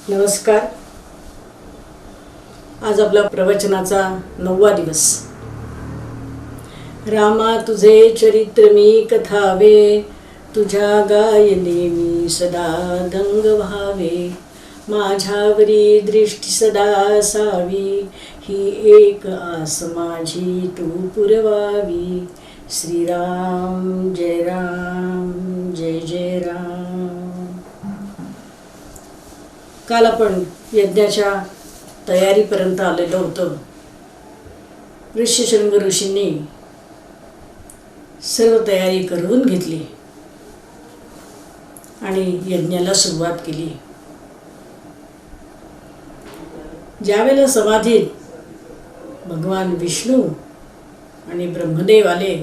नमस्कार. आज आपला प्रवचनाचा 9वा दिवस. रामा तुझे चरित्र मी कथावे, तुझ्या गायने मी सदा दंग व्हावे. माझ्यावरी दृष्टी सदा असावी, ही एक आस माझी तू पुरवावी. श्रीराम जय राम जय जय राम. काल आपण यज्ञाच्या तयारीपर्यंत आलेलो होतो. ऋष्यशृंग ऋषींनी सर्व तयारी करून घेतली आणि यज्ञाला सुरुवात केली. ज्यावेळेला समाधीत भगवान विष्णू आणि ब्रह्मदेव आले,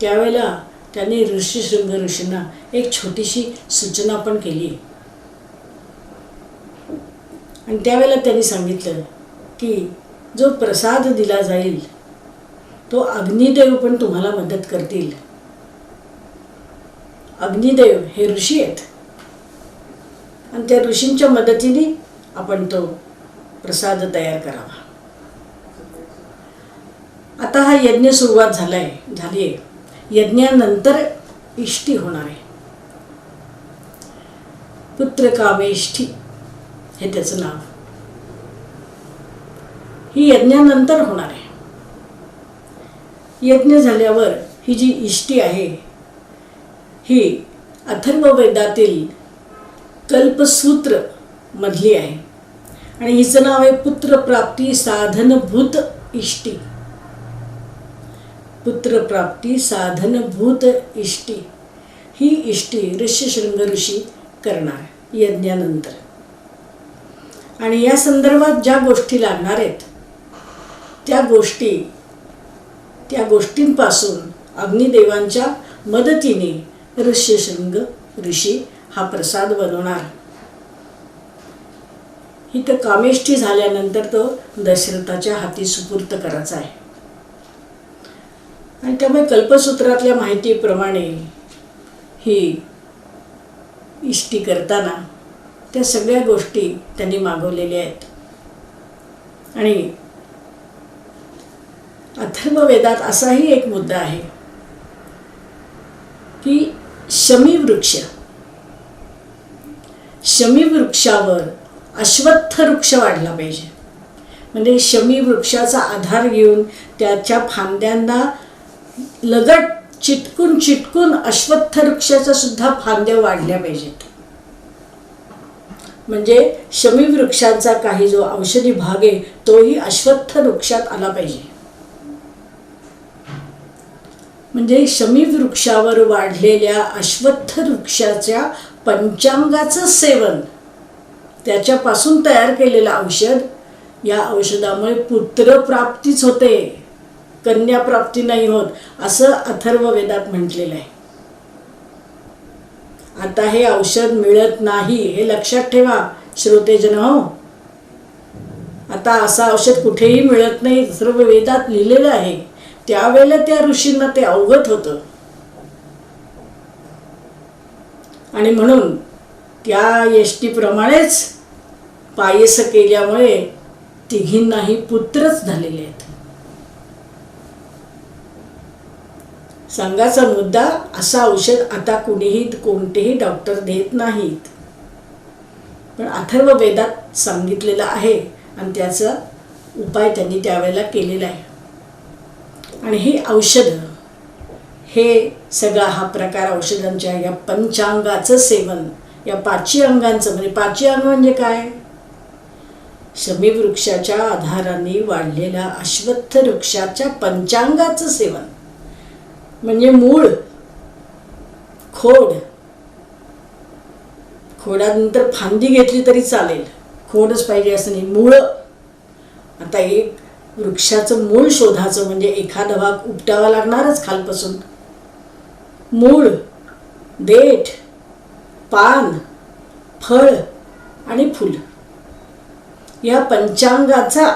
त्यावेळेला त्यांनी ऋष्यशृंग ऋषींना एक छोटीशी सूचना पण केली. आणि त्यावेळेला त्यांनी सांगितलं की जो प्रसाद दिला जाईल तो अग्निदेव पण तुम्हाला मदत करतील. अग्निदेव हे ऋषी आहेत आणि त्या ऋषींच्या मदतीने आपण तो प्रसाद तयार करावा. आता हा यज्ञ सुरुवात झाली आहे. यज्ञानंतर इष्टी होणार आहे. पुत्रकामेष्ठी हे त्याचं नाव. ही यज्ञानंतर होणार आहे. यज्ञ झाल्यावर ही जी इष्टी आहे ही अथर्ववेदातील कल्पसूत्र मधली आहे आणि हिचं नाव आहे पुत्रप्राप्ती साधनभूत इष्टी. पुत्रप्राप्ती साधनभूत इष्टी ही इष्टी ऋष्यशृंग ऋषी करणार यज्ञानंतर. आणि या संदर्भात ज्या गोष्टी लागणार आहेत त्या गोष्टींपासून अग्निदेवांच्या मदतीने ऋष्यशृंग ऋषी हा प्रसाद बनवणार. ही तर कामेष्ठी झाल्यानंतर तो दशरथाच्या हाती सुपूर्त करायचा आहे. आणि त्यामुळे कल्पसूत्रातल्या माहितीप्रमाणे ही इष्टी करताना त्या सगळ्या गोष्टी त्यांनी मागवलेल्या आहेत. आणि अथर्ववेदात असाही एक मुद्दा आहे की शमी वृक्षावर अश्वत्थ वृक्ष वाढला पाहिजे. म्हणजे शमी वृक्षाचा आधार घेऊन त्याच्या फांद्यांना लगट चिटकून अश्वत्थ वृक्षाच्या सुद्धा फांद्या वाढल्या पाहिजेत. म्हणजे शमी वृक्षांचा काही जो औषधी भाग आहे तोही अश्वत्थ वृक्षात आला पाहिजे. म्हणजे शमी वृक्षावर वाढलेल्या अश्वत्थ वृक्षाच्या पंचांगाचं सेवन, त्याच्यापासून तयार केलेलं औषध, या औषधामुळे पुत्रप्राप्तीच होते, कन्याप्राप्ती नाही होत असं अथर्ववेदात म्हटलेलं आहे. आता हे औषध मिळत नाही हे लक्षात ठेवा श्रोतेजन हो. आता असं औषध कुठेही मिळत नाही, सर्व वेदात लिहिलेलं आहे. त्यावेळेला त्या ऋषींना ते अवगत होतं आणि म्हणून त्या यष्टीप्रमाणेच पायस केल्यामुळे तिघींनाही पुत्रच झालेले आहेत. सांगायचा मुद्दा, असं औषध आता कोणतेही डॉक्टर देत नाहीत, पण अथर्व वेदात सांगितलेलं आहे आणि त्याचा उपाय त्यांनी त्यावेळेला केलेला आहे. आणि हे औषध, हे सगळा हा प्रकार औषधांच्या या पंचांगाचं सेवन, या पाची अंगांचं, म्हणजे पाची अंग म्हणजे काय, शमी वृक्षाच्या आधाराने वाढलेल्या अश्वत्थ वृक्षाच्या पंचांगाचं सेवन. म्हणजे मूळ, खोडानंतर फांदी घेतली तरी चालेल, खोडच पाहिजे असं नाही, मूळ. आता एक वृक्षाचं मूळ शोधाचं म्हणजे एखादा भाग उपटावा लागणारच खालपासून. मूळ, देठ, पान, फळ आणि फूल या पंचांगाचा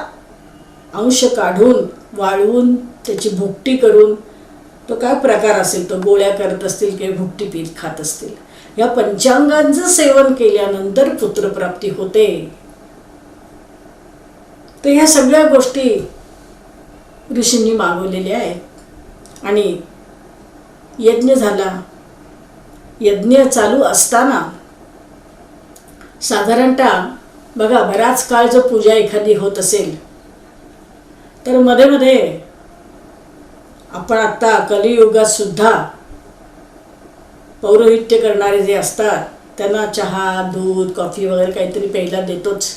अंश काढून वाळवून त्याची भुकटी करून, तो काय प्रकार असेल, तो गोळ्या करत असतील किंवा भुकटी पीत खात असतील, या पंचांगांचं सेवन केल्यानंतर पुत्रप्राप्ती होते. तर ह्या सगळ्या गोष्टी ऋषींनी मागवलेल्या आहेत. आणि यज्ञ झाला. यज्ञ चालू असताना साधारणतः बघा, बराच काळ जर पूजा एखादी होत असेल तर मध्ये मध्ये आपण आत्ता कलियुगात सुद्धा पौरोहित्य करणारे जे असतात त्यांना चहा, दूध, कॉफी वगैरे काहीतरी प्यायला देतोच.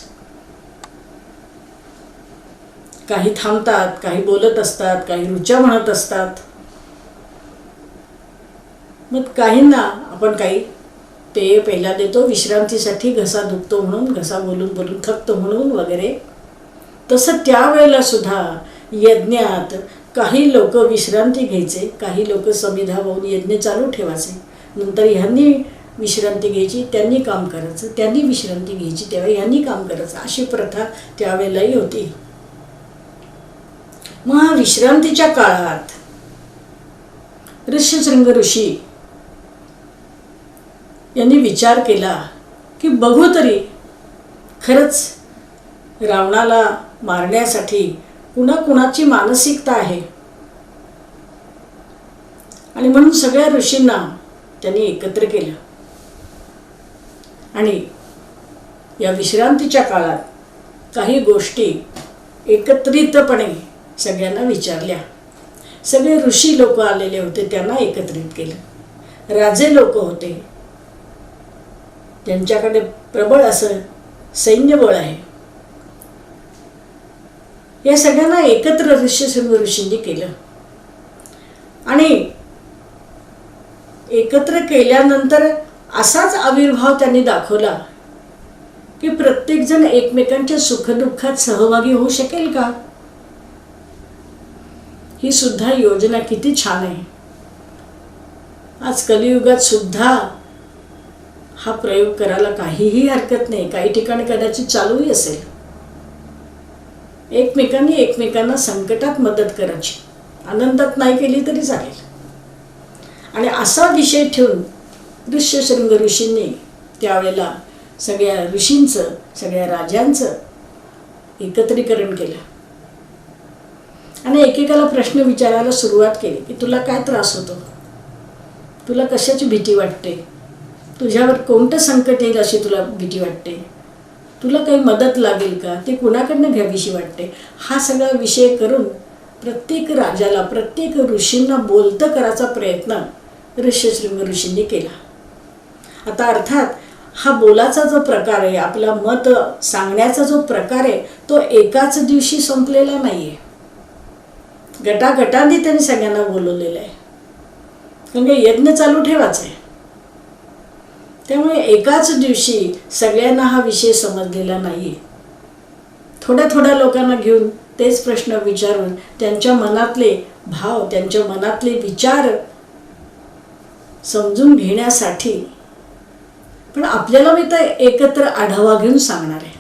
काही थांबतात, काही बोलत असतात, काही रुचा म्हणत असतात. मग काहींना आपण काही पेय प्यायला देतो विश्रांतीसाठी, घसा दुखतो म्हणून, घसा बोलून बोलून थकतो म्हणून वगैरे. तसं त्यावेळेला सुद्धा यज्ञात काही लोक विश्रांती घ्यायचे, काही लोक समिधा होऊन यज्ञ चालू ठेवायचे. नंतर ह्यांनी विश्रांती घ्यायची, त्यांनी काम करायचं, त्यांनी विश्रांती घ्यायची, त्यावेळी ह्यांनी काम करायचं, अशी प्रथा त्यावेळेलाही होती. मग हा विश्रांतीच्या काळात ऋष्यशृंग ऋषी यांनी विचार केला की बघू तरी खरंच रावणाला मारण्यासाठी कुणाकुणाची मानसिकता आहे. आणि म्हणून सगळ्या ऋषींना त्यांनी एकत्र केलं आणि या विश्रांतीच्या काळात काही गोष्टी एकत्रितपणे सगळ्यांना विचारल्या. सगळे ऋषी लोक आलेले होते, त्यांना एकत्रित केलं. राजे लोक होते, ज्यांच्याकडे प्रबळ असं सैन्यबळ आहे, या सगळ्यांना एकत्र ऋष्यशृंग ऋषींनी केलं. आणि एकत्र केल्यानंतर असाच आविर्भाव त्यांनी दाखवला की प्रत्येकजण एकमेकांच्या सुखदुःखात सहभागी होऊ शकेल का. ही सुद्धा योजना किती छान आहे. आज कलियुगात सुद्धा हा प्रयोग करायला काहीही हरकत नाही. काही ठिकाणी कदाचित चालूही असेल. एकमेकांनी एकमेकांना संकटात मदत करायची, आनंदात नाही केली तरी चालेल. आणि असा विषय ठेवून ऋष्यशृंग ऋषींनी त्यावेळेला सगळ्या ऋषींचं, सगळ्या राजांचं एकत्रीकरण केलं आणि एकेकाला प्रश्न विचारायला सुरुवात केली की तुला काय त्रास होतो, तुला कशाची भीती वाटते, तुझ्यावर कोणतं संकट येईल अशी तुला भीती वाटते, तुला काही मदत लागेल का, ती कुणाकडनं घ्यावीशी वाटते. हा सगळा विषय करून प्रत्येक राजाला, प्रत्येक ऋषींना बोलतं करायचा प्रयत्न ऋष्यशृंग ऋषींनी केला. आता अर्थात हा बोलाचा जो प्रकार आहे, आपला मत सांगण्याचा जो प्रकार आहे, तो एकाच दिवशी संपलेला नाही आहे. गटागटांनी त्यांनी सगळ्यांना बोलवलेलं आहे. कारण की यज्ञ चालू ठेवायचा आहे. त्यामुळे एकाच दिवशी सगळ्यांना हा विषय समजलेला नाही आहे. थोड्या थोड्या लोकांना घेऊन तेच प्रश्न विचारून त्यांच्या मनातले भाव, त्यांच्या मनातले विचार समजून घेण्यासाठी. पण आपल्याला मी तर एकत्र आढावा घेऊन सांगणार आहे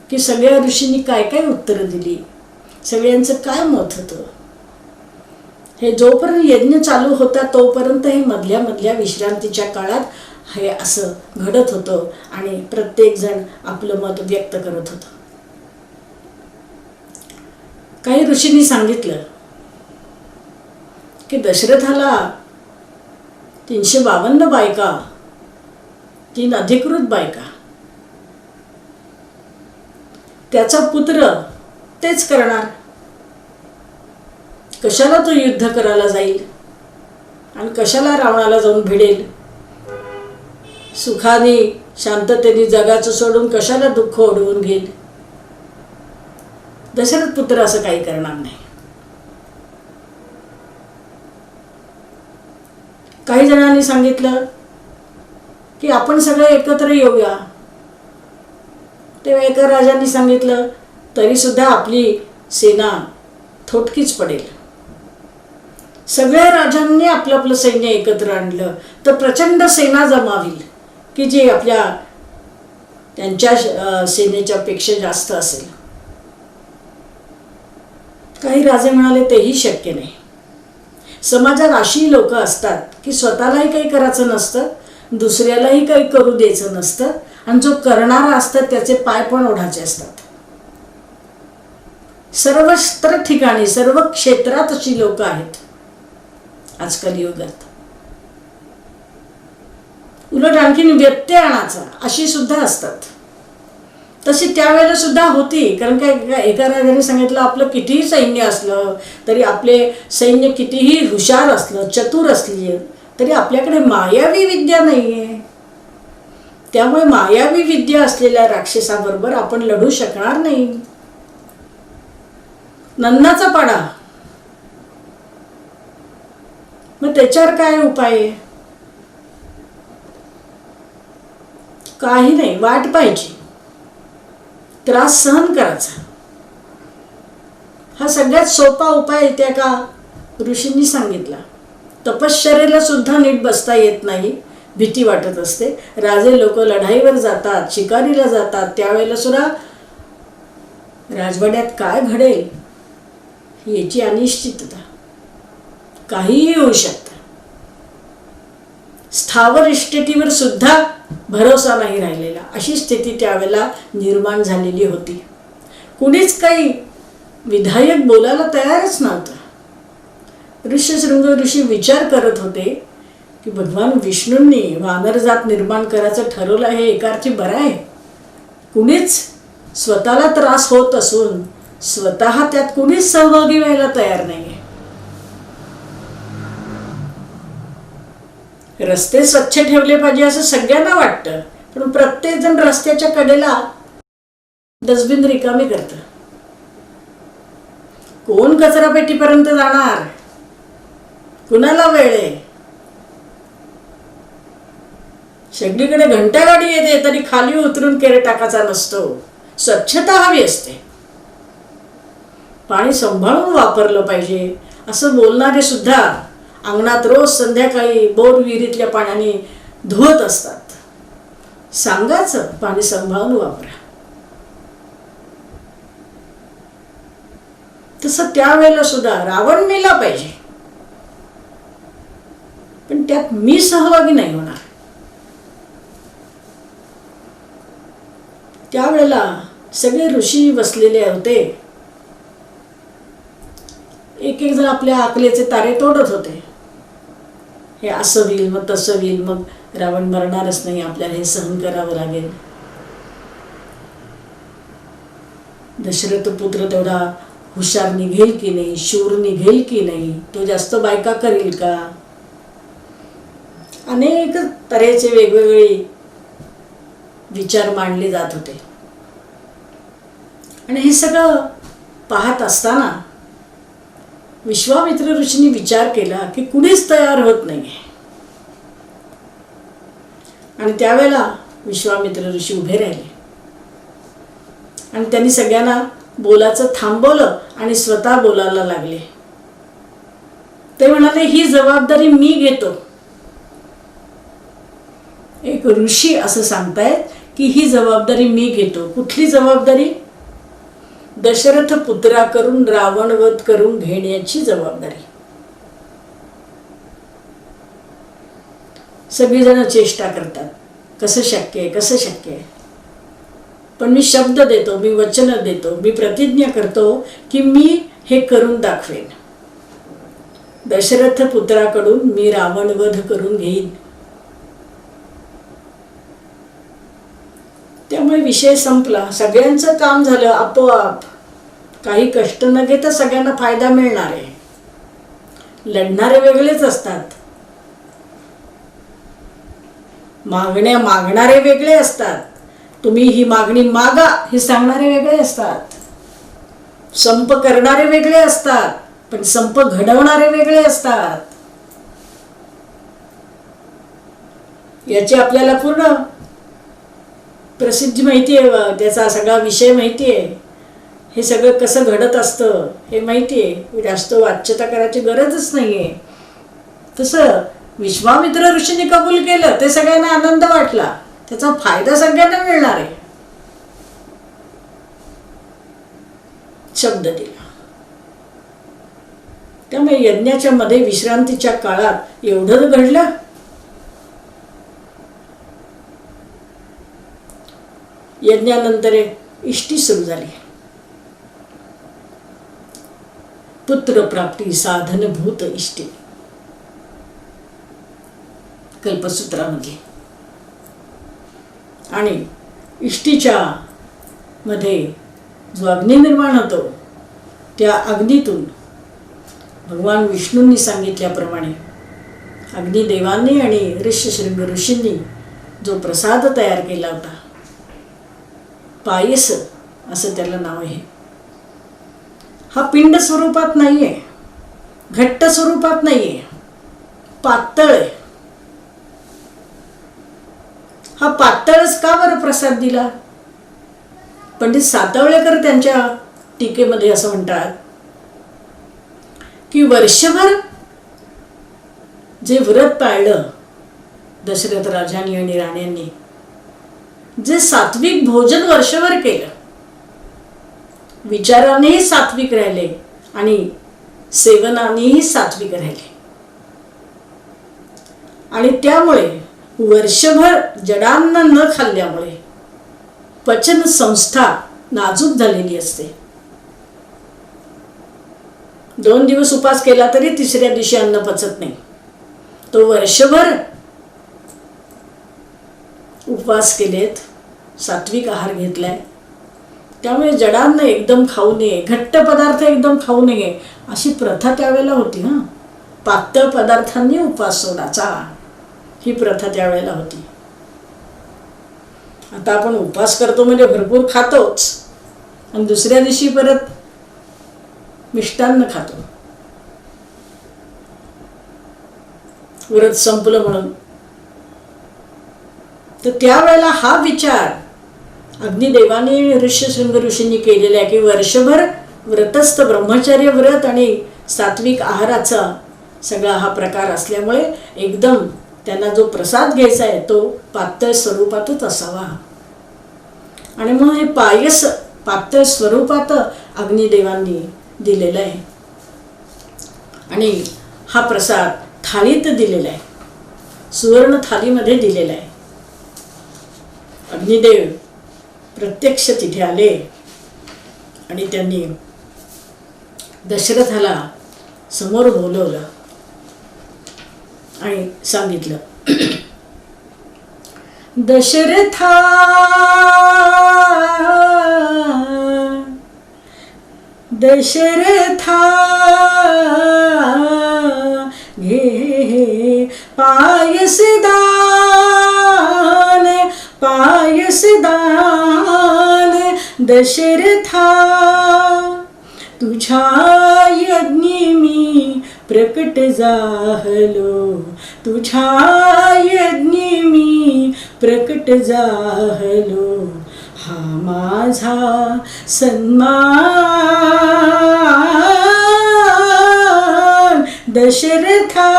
की सगळ्या ऋषींनी काय काय उत्तरं दिली, सगळ्यांचं काय मत होतं. हे जोपर्यंत यज्ञ चालू होता तोपर्यंत हे मधल्या मधल्या विश्रांतीच्या काळात हे असं घडत होतं आणि प्रत्येकजण आपलं मत व्यक्त करत होतं. काही ऋषींनी सांगितलं की दशरथाला 352 बायका, 3 अधिकृत बायका, त्याचा पुत्र तेच करणार. कशाला तो युद्ध करायला जाईल आणि कशाला रावणाला जाऊन भिडेल. सुखाने शांततेने जगाचं सोडून कशाला दुःख ओढवून घेईल. दशरथ पुत्र असं काही करणार नाही. काही जणांनी सांगितलं की आपण सगळे एकत्र येऊया. तेव्हा एका राजांनी सांगितलं तरी सुद्धा आपली सेना थोटकीच पडेल. सगळ्या राजांनी आपलं आपलं सैन्य एकत्र आणलं तर प्रचंड सेना जमावील की जे आपल्या त्यांच्या सेनेच्या पेक्षा जास्त असेल. काही राजे म्हणाले तेही शक्य नाही. समाजात अशी लोक असतात की स्वतःलाही काही करायचं नसतं, दुसऱ्यालाही काही करू द्यायचं नसतं आणि जो करणारा असतं त्याचे पाय पण ओढायचे असतात. सर्वत्र ठिकाणी सर्व क्षेत्रात अशी लोक आहेत आजकाल युगात. उलट आणखीन व्यत्यय आणायचा अशी सुद्धा असतात. तशी त्यावेळेला सुद्धा होती. कारण काय एका राजाने सांगितलं आपलं कितीही सैन्य असलं तरी, आपले सैन्य कितीही हुशार असलं चतुर असली तरी आपल्याकडे मायावी विद्या नाही आहे. त्यामुळे मायावी विद्या असलेल्या राक्षसाबरोबर आपण लढू शकणार नाही. नंदाचा पाडा. मग त्याच्यावर काय उपाय आहे? काही नाही, वाट पाहायची, त्रास सहन करायचा. हा सगळ्यात सोपा उपाय त्या का ऋषींनी सांगितला. तपश्चर्येला सुद्धा नीट बसता येत नाही, भीती वाटत असते. राजे लोक लढाईवर जातात, शिकारीला जातात, त्यावेळेला सुद्धा राजवाड्यात काय घडेल याची अनिश्चितता, काहीही होऊ शकतं. स्थावर इस्टेटीवर सुद्धा भरोसा नाही राहिलेला, अशी स्थिती त्यावेळेला निर्माण झालेली होती. कुणीच काही विधायक बोलायला तयारच नव्हतं. ऋष्यशृंग ऋषी विचार करत होते की भगवान विष्णूंनी वानरजात निर्माण करायचं ठरवलं हे एकार्थी बरं आहे. कुणीच स्वतःला त्रास होत असून स्वतः त्यात कुणीच सहभागी व्हायला तयार नाही. रस्ते स्वच्छ ठेवले पाहिजे असं सगळ्यांना वाटतं, पण प्रत्येक जण रस्त्याच्या कडेला डस्टबिन रिकामी करतं. कोण कचरा पेटीपर्यंत जाणार? कुणाला वेळ आहे? सगळीकडे घंटा गाडी येते तरी खाली उतरून केर टाकायचा नसतो. स्वच्छता हवी असते. पाणी सांभाळून वापरलं पाहिजे असं बोलणारे सुद्धा अंगणात रोज संध्याकाळी बोर विहिरीतल्या पाण्याने धुवत असतात. सांगायचं पाणी सांभाळून वापरा. तसं त्यावेळेला सुद्धा रावण मेला पाहिजे, पण त्यात मी सहभागी नाही होणार. त्यावेळेला सगळे ऋषी बसलेले होते. एक एक जण आपल्या अकलेचे तारे तोडत होते. हे असं होईल, मग तसं होईल, मग रावण मरणारच नाही, आपल्याला हे सहन करावं लागेल. दशरथ पुत्र तेवढा हुशार निघेल की नाही, शूर निघेल की नाही, तो जास्त बायका करेल का? अनेक तऱ्हेचे वेगवेगळे विचार मांडले जात होते. आणि हे सगळं पाहत असताना विश्वामित्र ऋषींनी विचार केला की कुणीच तयार होत नाही. आणि त्यावेळेला विश्वामित्र ऋषी उभे राहिले आणि त्यांनी सगळ्यांना बोलायचं थांबवलं आणि स्वतः बोलायला लागले. ते म्हणाले ही जबाबदारी मी घेतो. एक ऋषी असं सांगतायत की ही जबाबदारी मी घेतो. कुठली जबाबदारी? दशरथ पुत्राकडून रावणवध करून घेण्याची जबाबदारी. सगळीजण चेष्टा करतात, कसं शक्य आहे, कसं शक्य आहे. पण मी शब्द देतो, मी वचन देतो, मी प्रतिज्ञा करतो की मी हे करून दाखवेन. दशरथ पुत्राकडून मी रावणवध करून घेईन. त्यामुळे विषय संपला. सगळ्यांचं काम झालं आपोआप. काही कष्ट न घेता सगळ्यांना फायदा मिळणार आहे. लढणारे वेगळेच असतात, मागणारे वेगळे असतात. तुम्ही ही मागणी मागा हे सांगणारे वेगळे असतात. संप करणारे वेगळे असतात, पण संप घडवणारे वेगळे असतात. याची आपल्याला पूर्ण प्रसिद्धी माहिती आहे, त्याचा सगळा विषय माहिती आहे. हे सगळं कसं घडत असतं हे माहिती आहे. जास्त वाच्यता करायची गरजच नाही आहे. तसं विश्वामित्र ऋषींनी कबूल केलं, ते सगळ्यांना आनंद वाटला, त्याचा फायदा सगळ्यांना मिळणार आहे. शब्द दिला. त्यामुळे यज्ञाच्या मध्ये विश्रांतीच्या काळात एवढं घडलं. यज्ञानंतर इष्टी सुरू झाली. पुत्रप्राप्ती साधनभूत इष्टे, कल्पसूत्रामध्ये. आणि इष्टीच्या मध्ये जो अग्नी निर्माण होतो, त्या अग्नीतून भगवान विष्णूंनी सांगितल्याप्रमाणे अग्निदेवांनी आणि ऋष्यशृंग ऋषींनी जो प्रसाद तयार केला होता, पायस असं त्याला नाव आहे. हा पिंड स्वरूपात नाहीये, घट्ट स्वरूपात नाहीये, पातळ आहे. हा पातळच का बरं प्रसाद दिला? पंडित सातवळेकर त्यांच्या टीकेमध्ये असं म्हणतात की वर्षभर जे व्रत पाळलं दशरथ राजांनी आणि राण्यांनी, जे सात्विक भोजन वर्षभर केलं, विचारानेही सात्विक राहिले आणि सेवनानेही सात्विक राहिले, आणि त्यामुळे वर्षभर जडान्न न खाल्ल्यामुळे पचन संस्था नाजूक झालेली असते. 2 दिवस उपास केला तरी तिसऱ्या दिवशी अन्न पचत नाही. तो वर्षभर उपवास केलेत, सात्विक आहार घेतलाय, त्यामुळे जडान्न एकदम खाऊ नये, घट्ट पदार्थ एकदम खाऊ नये अशी प्रथा त्यावेळेला होती. पातळ पदार्थांनी उपवास सोडायचा, ही प्रथा त्यावेळेला होती. आता आपण उपवास करतो म्हणजे भरपूर खातोच आणि दुसऱ्या दिवशी परत मिष्टान्न खातो, व्रत संपलं म्हणून. तर त्यावेळेला हा विचार अग्निदेवाने ऋष्यशृंग ऋषींनी केलेला आहे की वर्षभर व्रतस्थ ब्रह्मचर्य व्रत आणि सात्विक आहाराचा सगळा हा प्रकार असल्यामुळे एकदम त्यांना जो प्रसाद घ्यायचा आहे तो पातळ स्वरूपातच असावा. आणि म्हणून हे पायस पातळ स्वरूपात अग्निदेवांनी दिलेला आहे. आणि हा प्रसाद थाळीत दिलेला आहे, सुवर्ण थालीमध्ये दिलेला आहे. अग्निदेव प्रत्यक्ष तिथे आले आणि त्यांनी दशरथाला समोर बोलवलं आणि सांगितलं, दशरथा दशरथा घे पायसदान पायसदान दशरथा, तुझ्या यज्ञी मी प्रकट झालो, तुझ्या यज्ञी मी प्रकट झालो, हा माझा सन्मान दशरथा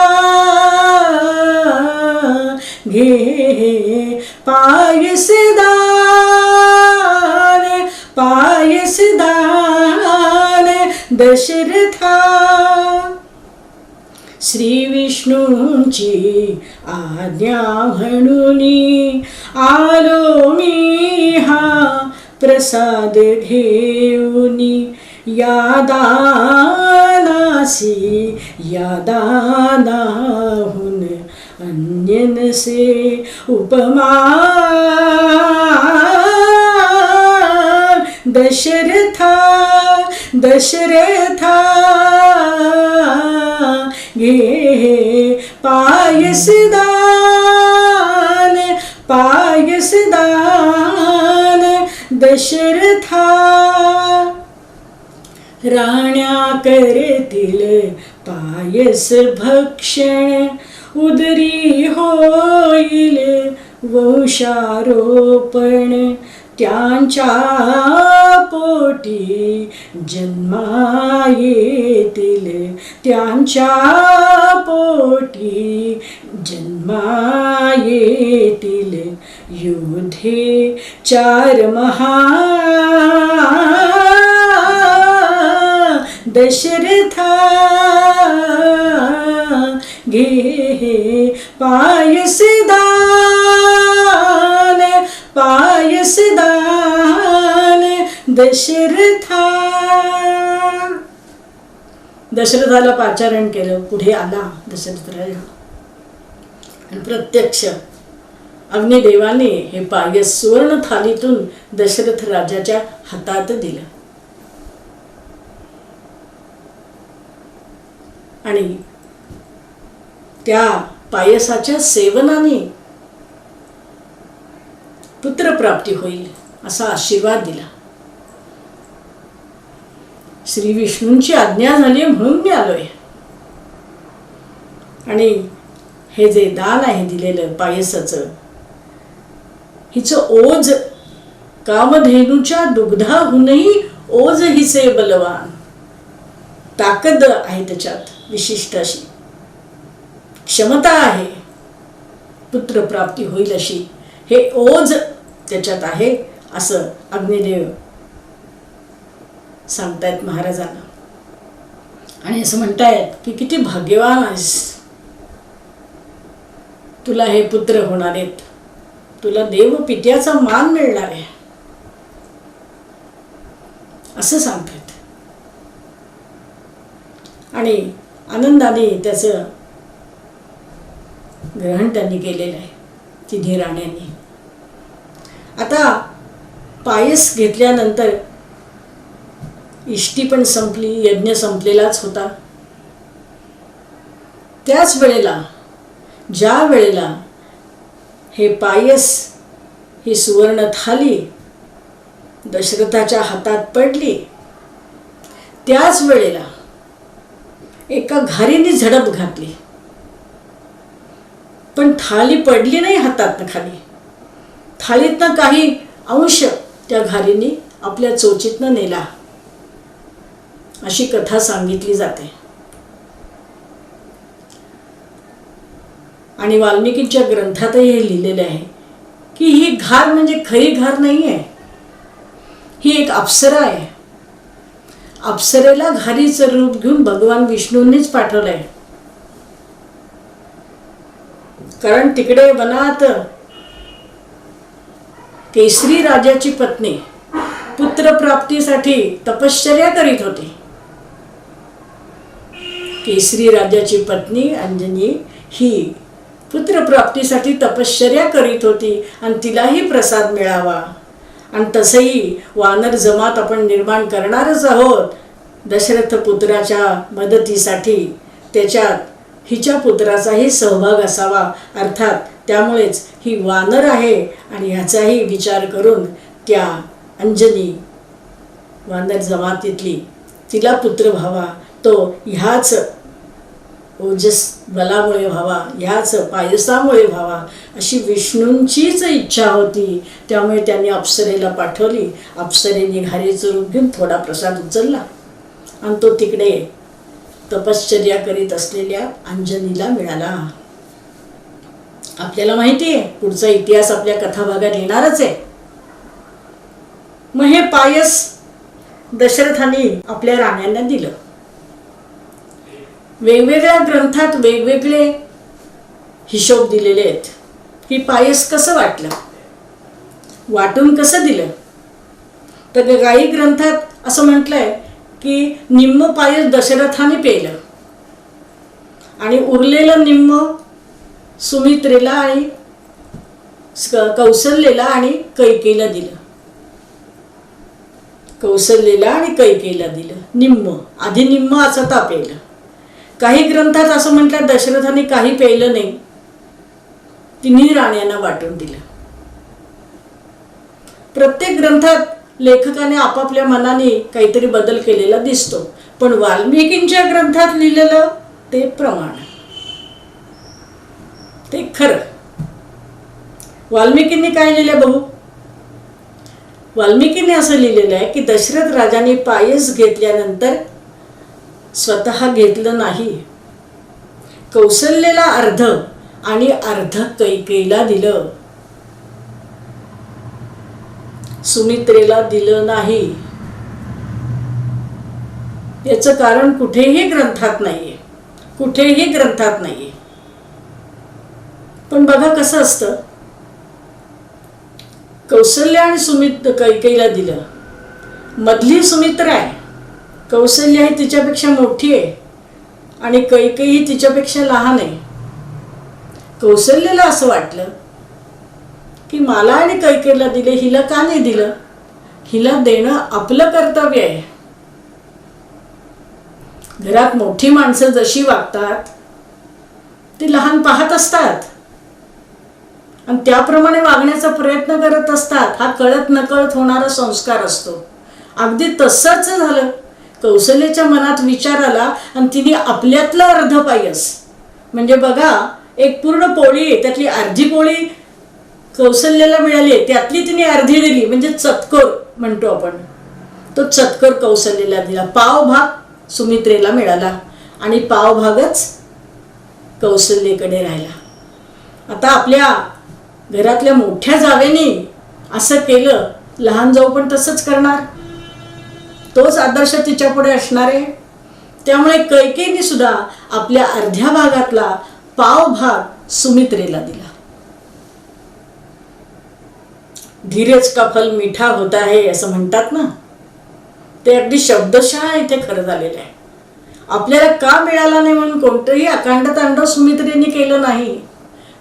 घे पायसदान पायसदान दशरथा. श्री विष्णूंची आज्ञा म्हणून आलो मी हा प्रसाद घेऊन, या दानासी या दानाहून अन्य नसे उपमान दशरथा दशरथा घे पायसदान पायसदान दशरथा. राण्या करतील पायस भक्षण, उदरी होईल वंशारोपण, त्यांच्या पोटी जन्मा येतील, त्यांच्या पोटी जन्मा येतील, योधे 4 महा दशरथा घे पायसदान पायसदान दशरथा. दशरथाला पाचारण केलं. पुढे आला दशरथ राजा आणि प्रत्यक्ष अग्निदेवाने हे पायस सुवर्ण थालीतून दशरथ राजाच्या हातात दिलं. आणि त्या पायसाच्या सेवनाने पुत्रप्राप्ती होईल असा आशीर्वाद दिला. श्री विष्णूंची आज्ञा झाली म्हणून मी आलोय. आणि हे जे दान आहे दिलेलं पायसाचं, हिचं ओज कामधेनूच्या दुग्धाहूनही ओज हिचे बलवान. ताकद आहे त्याच्यात, विशिष्ट अशी क्षमता आहे, पुत्रप्राप्ती होईल अशी. हे ओज त्याच्यात आहे असं अग्निदेव सांगतायत महाराजांना. आणि असं म्हणतायत की किती भाग्यवान आहेस, तुला हे पुत्र होणार आहेत, तुला देव पित्याचा मान मिळणार आहे असं सांगतात. आणि आनंदाने त्याचं ग्रहण त्यांनी केलेलं आहे तिन्ही राण्यांनी. आता पायस घेतल्यानंतर इष्टी पण संपली, यज्ञ संपलेलाच होता. त्याच वेळेला, ज्या वेळेला हे पायस, ही सुवर्ण थाली दशरथाच्या हातात पडली, त्याच वेळेला एका घारीने झडप घातली. पण थाली पडली नाही हातातनं खाली. थालीतनं काही अंश त्या घारीने आपल्या चोचीतनं नेला अशी कथा सांगितली जाते. आणि वाल्मिकींच्या ग्रंथातही हे लिहिलेलं आहे की ही घार म्हणजे खरी घार नाही आहे, ही एक अप्सरा आहे. अप्सरेला घारीचं रूप घेऊन भगवान विष्णूंनीच पाठवलंय. कारण तिकडे वनात केसरी राजाची पत्नी पुत्रप्राप्तीसाठी तपश्चर्या करीत होती. केसरी राजाची पत्नी अंजनी ही पुत्रप्राप्तीसाठी तपश्चर्या करीत होती आणि तिलाही प्रसाद मिळावा. आणि तसंही वानर जमात आपण निर्माण करणारच आहोत दशरथ पुत्राच्या मदतीसाठी. त्याच्यात हिच्या पुत्राचाही सहभाग असावा. अर्थात त्यामुळेच ही वानर आहे आणि ह्याचाही विचार करून त्या अंजनी वानर जमातीतली तिला पुत्र व्हावा, तो ह्याच ओजस बलामुळे व्हावा, ह्याच पायसामुळे व्हावा अशी विष्णूंचीच इच्छा होती. त्यामुळे त्यांनी अप्सरेला पाठवली. अप्सरेने घारीचं रूप घेऊन थोडा प्रसाद उचलला आणि तो तिकडे तपश्चर्या करीत असलेल्या अंजनीला मिळाला. आपल्याला माहिती आहे पुढचा इतिहास आपल्या कथाभागात येणारच आहे. मग हे पायस दशरथाने आपल्या राण्यांना दिलं. वेगवेगळ्या ग्रंथात वेगवेगळे हिशोब दिलेले आहेत की पायस कसं वाटलं, वाटून कसं दिलं. तर काही ग्रंथात असं म्हटलंय की निम्म पायस दशरथाने पेलं आणि उरलेलं निम्म सुमित्रेला आणि कौसल्याला आणि कैकेयीला दिलं. कौसल्याला आणि कैकेयीला दिलं निम्म. आधी निम्म असं ता पेलं. काही ग्रंथात असं म्हटलं दशरथाने काही पेलं नाही, तिन्ही राण्यांना वाटून दिलं. प्रत्येक ग्रंथात लेखकाने आपापल्या मनाने काहीतरी बदल केलेला दिसतो. पण वाल्मिकींच्या ग्रंथात लिहिलेलं ते प्रमाण, ते खरं. वाल्मिकींनी काय लिहिलं बघू. वाल्मिकींनी असं लिहिलेलं आहे की दशरथ राजाने पायस घेतल्यानंतर स्वतः घेतलं नाही, कौसल्याला अर्ध आणि अर्ध कैकेयीला दिलं, सुमित्रेला दिलं नाही. याचं कारण कुठेही ग्रंथात नाहीये, कुठेही ग्रंथात नाहीये. पण बघा कसं असतं, कौसल्या आणि कैकेयीला दिलं. मधली सुमित्रा आहे, कौसल्या ही तिच्यापेक्षा मोठी आहे, आणि कैकेयी तिच्यापेक्षा लहान आहे. कौसल्याला असं वाटलं की मला आणि कैकेयीला दिले, हिला का नाही दिलं? हिला देणं आपलं कर्तव्य आहे. घरात मोठी माणसं जशी वागतात ती लहान पाहत असतात आणि त्याप्रमाणे वागण्याचा प्रयत्न करत असतात. हा कळत नकळत होणारा संस्कार असतो. अगदी तसंच झालं. कौसल्याच्या मनात विचार आला आणि तिने आपल्यातलं अर्ध पायस, म्हणजे बघा एक पूर्ण पोळी आहे, त्यातली अर्धी पोळी कौसल्याला मिळाली, त्यातली तिने अर्धी दिली, म्हणजे चतकोर म्हणतो आपण. तो चतकोर कौसल्याला दिला. पावभाग सुमित्रेला मिळाला आणि पावभागच कौसल्याकडे राहिला. आता आपल्या घरातल्या मोठ्या जावेने असं केलं, लहान जाऊ पण तसंच करणार. तोच आदर्श तिच्या पुढे असणार आहे. त्यामुळे कैकेयीने सुद्धा आपल्या अर्ध्या भागातला पावभाग सुमित्रेला दिला. धीरज का फल मीठा होता है असं म्हणतात ना, ते अगदी शब्दशः इथे खरं झालेलं आहे. आपल्याला का मिळाला नाही म्हणून कोणतंही अकांड तांडव सुमित्रेने केलं नाही.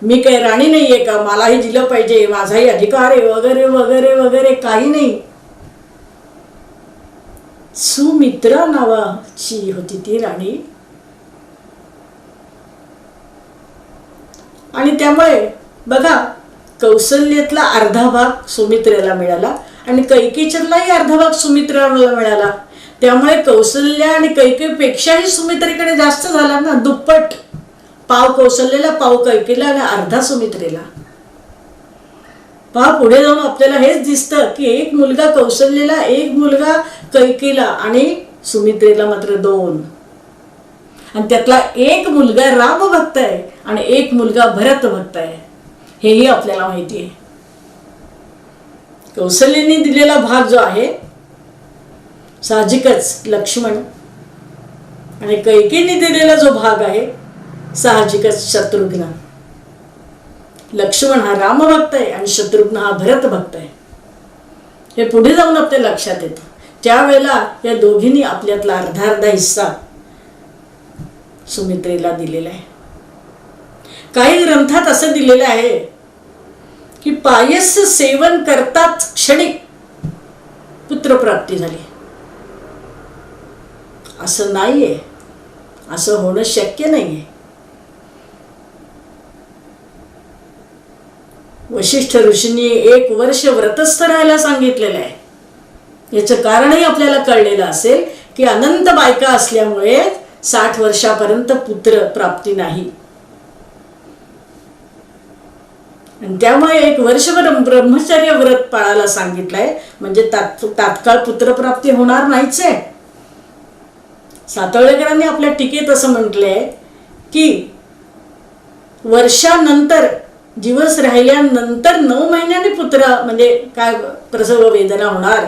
मी काही राणी नाहीये का, मलाही दिलं पाहिजे, माझाही अधिकार आहे वगैरे वगैरे वगैरे, काही नाही. सुमित्रा नावाची होती ती राणी आणि त्यामुळे बघा कौसल्यातला अर्धा भाग सुमित्रेला मिळाला आणि कैकेयीच्यातलाही अर्धा भाग सुमित्रेला मिळाला. त्यामुळे कौसल्या आणि कैकेयीपेक्षाही सुमित्रेकडे जास्त झाला ना, दुप्पट. पाव कौसल्याला, पाव कैकेयीला आणि अर्धा सुमित्रेला. पहा पुढे जाऊन आपल्याला हेच दिसतं की एक मुलगा कौसल्याला, एक मुलगा कैकेयीला आणि सुमित्रेला मात्र 2. आणि त्यातला एक मुलगा रामभक्त आहे आणि एक मुलगा भरत भक्त आहे, हेही आपल्याला माहिती आहे. कौसल्याने दिलेला भाग जो आहे साहजिकच लक्ष्मण आणि कैकेयीने दिलेला जो भाग आहे साहजिकच शत्रुघ्न. लक्ष्मण हा रामभक्त आहे आणि शत्रुघ्न हा भरत भक्त आहे. हे पुढे जाऊन आपल्या लक्षात येतं. त्यावेळेला या दोघींनी आपल्यातला अर्धा अर्धा हिस्सा सुमित्रेला दिलेला आहे. काही ग्रंथात असं दिलेलं आहे की पायस सेवन करताच क्षणी पुत्रप्राप्ती झाली. असं नाहीये, असं होणं शक्य नाहीये. वशिष्ठ ऋषींनी 1 वर्ष व्रतस्थ राहायला सांगितलेलं आहे. याचं कारणही आपल्याला कळलेलं असेल की अनंत बायका असल्यामुळे 60 वर्षापर्यंत पुत्र प्राप्ती नाही आणि त्यामुळे 1 वर्षभर ब्रह्मचर्य व्रत पाळायला सांगितलंय. म्हणजे तात्काळ पुत्रप्राप्ती होणार नाहीच आहे. सातवळेकरांनी आपल्या टीकेत असं म्हटलंय की वर्षानंतर दिवस राहिल्यानंतर 9 महिन्यांनी पुत्र म्हणजे काय प्रसव वेदना होणार.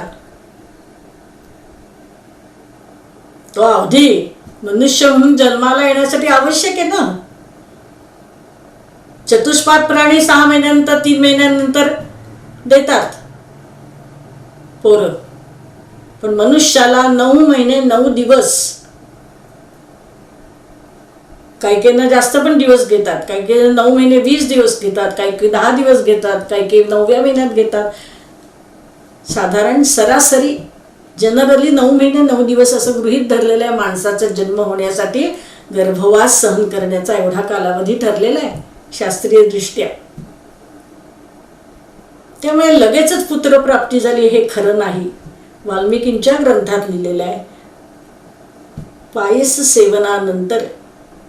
तो अवधी मनुष्य म्हणून जन्माला येण्यासाठी आवश्यक आहे ना. चतुष्पाद प्राणी 6 महिन्यानंतर 3 महिन्यानंतर देतात पोरं, पण मनुष्याला 9 महिने 9 दिवस, काही काही जास्त पण दिवस घेतात, काही काही 9 महिने 20 दिवस घेतात, काही काही 10 दिवस घेतात, काही काही 9व्या महिन्यात घेतात. साधारण सरासरी जनरली 9 महिने 9 दिवस असं गृहीत धरलेलं आहे. माणसाचा जन्म होण्यासाठी गर्भवास सहन करण्याचा एवढा कालावधी ठरलेला आहे शास्त्रीय दृष्ट्या. त्यामुळे लगेचच पुत्रप्राप्ती झाली हे खरं नाही. वाल्मिकींच्या ग्रंथात लिहिलेलं आहे पायस सेवनानंतर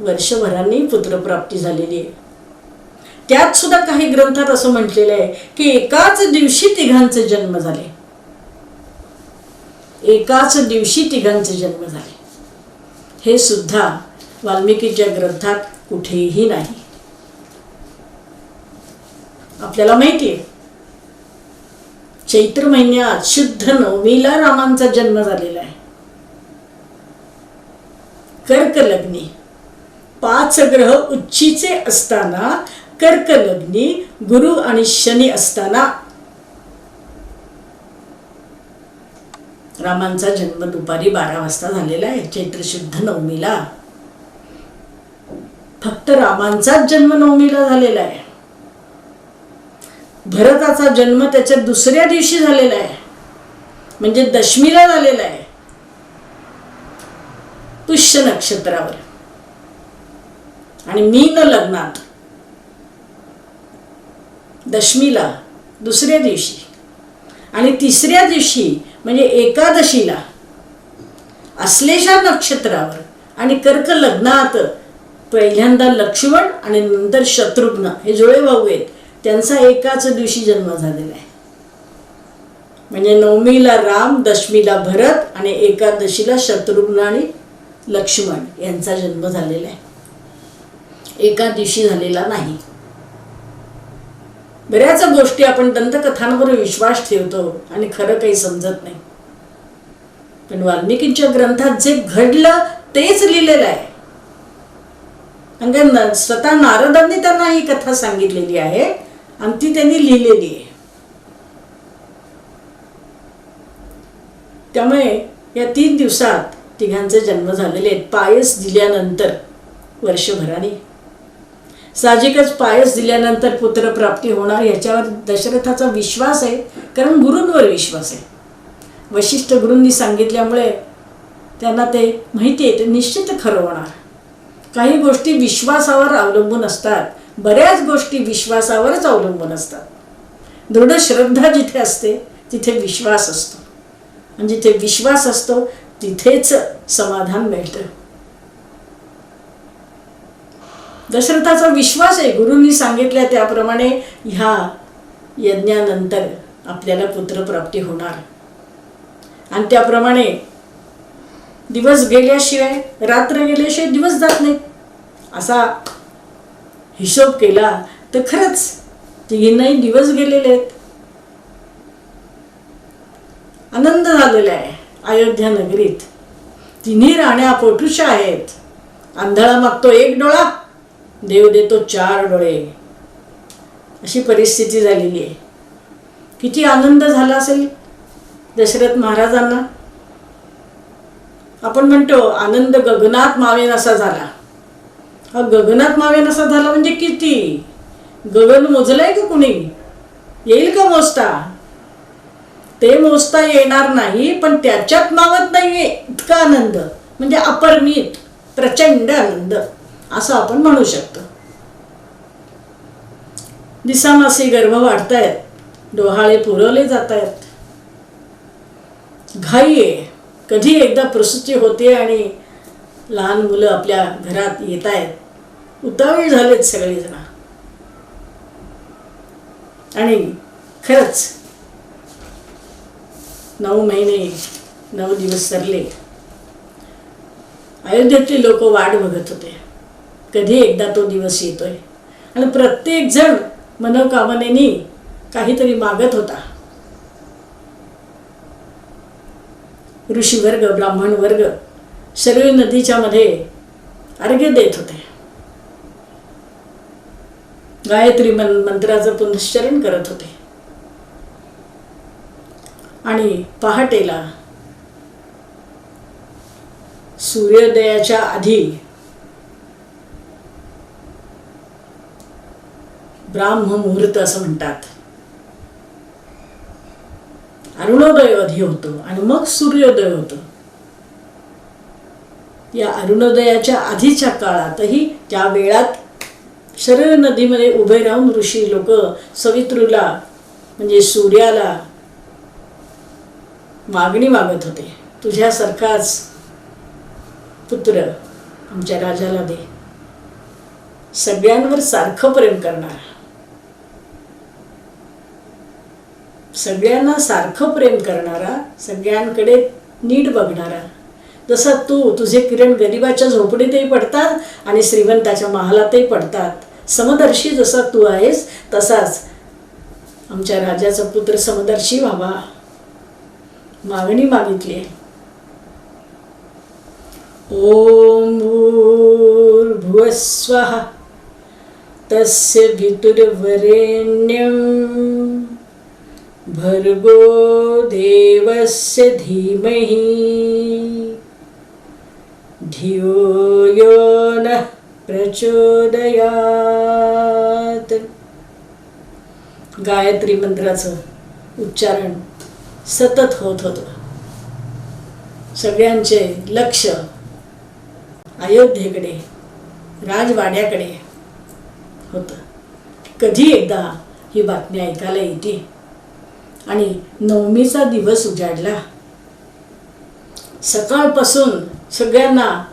वर्षभरांनी पुत्रप्राप्ती झालेली आहे. त्यात सुद्धा काही ग्रंथात असं म्हटलेलं आहे की एकाच दिवशी तिघांचे जन्म झाले. एकाच दिवशी तिघांचे जन्म झाले. हे सुद्धा वाल्मिकीच्या ग्रंथात कुठेही नाही. आपल्याला माहिती आहे चैत्र महिन्यात शुद्ध 9मीला रामांचा जन्म झालेला आहे. कर्क लग्नी 5 ग्रह उच्चीचे असताना, कर्क लग्नी गुरु आणि शनी असताना रामांचा जन्म दुपारी 12 वाजता झालेला आहे चैत्र शुद्ध 9मीला. फक्त रामांचाच जन्म नवमीला झालेला आहे. भरताचा जन्म त्याच्या दुसऱ्या दिवशी झालेला आहे, म्हणजे दशमीला झालेला आहे, पुष्य नक्षत्रावर आणि मीन लग्नात दशमीला दुसऱ्या दिवशी. आणि तिसऱ्या दिवशी म्हणजे एकादशीला आश्लेषा नक्षत्रावर आणि कर्क लग्नात पहिल्यांदा लक्ष्मण आणि नंतर शत्रुघ्न हे जुळे भाऊ आहेत, त्यांचा एकाच दिवशी जन्म झालेला आहे. म्हणजे नवमीला राम, दशमीला भरत आणि एकादशीला शत्रुघ्न आणि लक्ष्मण यांचा जन्म झालेला आहे, एका दिवशी झालेला नाही. बऱ्याच गोष्टी आपण दंतकथांवर विश्वास ठेवतो आणि खरं काही समजत नाही. पण वाल्मिकींच्या ग्रंथात जे घडलं तेच लिहिलेलं आहे. म्हणजे स्वतः नारदांनी त्यांना ही कथा सांगितलेली आहे आणि ती त्यांनी लिहिलेली आहे. त्यामुळे या 3 दिवसात तिघांचे जन्म झालेले आहेत. पायस दिल्यानंतर वर्षभराने साहजिकच पायस दिल्यानंतर पुत्रप्राप्ती होणार याच्यावर दशरथाचा विश्वास आहे, कारण गुरूंवर विश्वास आहे. वशिष्ठ गुरूंनी सांगितल्यामुळे त्यांना ते माहिती आहे, ते निश्चित खरं होणार. काही गोष्टी विश्वासावर अवलंबून असतात, बऱ्याच गोष्टी विश्वासावरच अवलंबून असतात. दृढ श्रद्धा जिथे असते तिथे विश्वास असतो, आणि जिथे विश्वास असतो तिथेच समाधान मिळतं. दशरथाचा विश्वास आहे, गुरूंनी सांगितल्या त्याप्रमाणे ह्या यज्ञानंतर आपल्याला पुत्रप्राप्ती होणार. आणि त्याप्रमाणे दिवस गेल्याशिवाय, रात्र गेल्याशिवाय दिवस जात नाही असा हिशोब केला तर खरंच तिघींनाही दिवस गेलेले आहेत. आनंद झालेला आहे अयोध्या नगरीत. तिन्ही राण्या पोटुशा आहेत. आंधळा मागतो 1 डोळा, देव देतो 4 डोळे, अशी परिस्थिती झालेली आहे. किती आनंद झाला असेल दशरथ महाराजांना. आपण म्हणतो आनंद गगनात मावेन असा झाला. हा गगनात मावेन असा झाला म्हणजे किती? गगन मोजलंय का कुणी? येईल का मोजता? ते मोजता येणार नाही, पण त्याच्यात मावत नाहीये इतका आनंद, म्हणजे अपरिमित प्रचंड आनंद असं आपण म्हणू शकतो. दिसामासी गर्भ वाढतायत, डोहाळे पुरवले जात आहेत. घाई आहे, कधी एकदा प्रसूती होते आणि लहान मुलं आपल्या घरात येत आहेत. उतावीळ झालेत सगळेजण. आणि खरंच 9 महिने 9 दिवस सरले. अयोध्येतले लोक वाट बघत होते, कधी एकदा तो दिवस येतोय. आणि प्रत्येक जण मनोकामनेनी काहीतरी मागत होता. ऋषीवर्ग, ब्राह्मण वर्ग शरयू नदीच्या मध्ये अर्घ्य देत होते, गायत्री मंत्राचं पुनश्चरण करत होते. आणि पहाटेला सूर्योदयाच्या आधी ब्राह्म मुहूर्त असं म्हणतात, अरुणोदय आधी होतो आणि मग सूर्योदय होतो. या अरुणोदयाच्या आधीच्या काळातही त्या वेळात शरयू नदीमध्ये उभे राहून ऋषी लोक सवितृला म्हणजे सूर्याला मागणी मागत होते, तुझ्यासारखाच पुत्र आमच्या राजाला दे, सगळ्यांवर सारखं प्रेम करणारा, सगळ्यांना सारखं प्रेम करणारा, सगळ्यांकडे नीट बघणारा. जसा तुझे किरण गरिबाच्या झोपडीतही पडतात आणि श्रीमंताच्या महालातही पडतात, समदर्शी जसा तू आहेस तसाच आमच्या राजाचा पुत्र समदर्शी व्हावा, मागणी मागितली. ओम भूर्भुवस्वः तस्य वितुर्वरेण्यं भर्गो देवस्य धीमहि धियो यो नः प्रचोदयात. गायत्री मंत्राचं उच्चारण सतत होत होतं. सगळ्यांचे लक्ष अयोध्येकडे, राजवाड्याकडे होतं. कधी एकदा ही बातमी ऐकायला येते. आणि नवमीचा दिवस उजाडला. सकाळपासून सगळ्यांना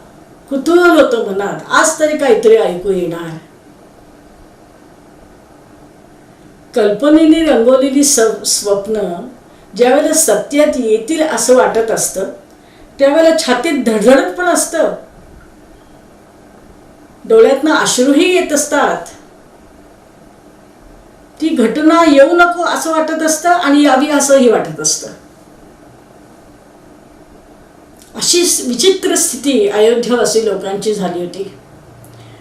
कुतूहल होतं मनात, आज तरी काहीतरी ऐकू येणार. कल्पनेने रंगवलेली स्वप्न ज्यावेळेला सत्यात येतील असं वाटत असतं, त्यावेळेला छातीत धडधडत पण असतं, डोळ्यातनं अश्रूही येत असतात. ती घटना येऊ नको असं वाटत असतं आणि यावी असंही वाटत असतं. अशी विचित्र स्थिती अयोध्यावासी लोकांची झाली होती.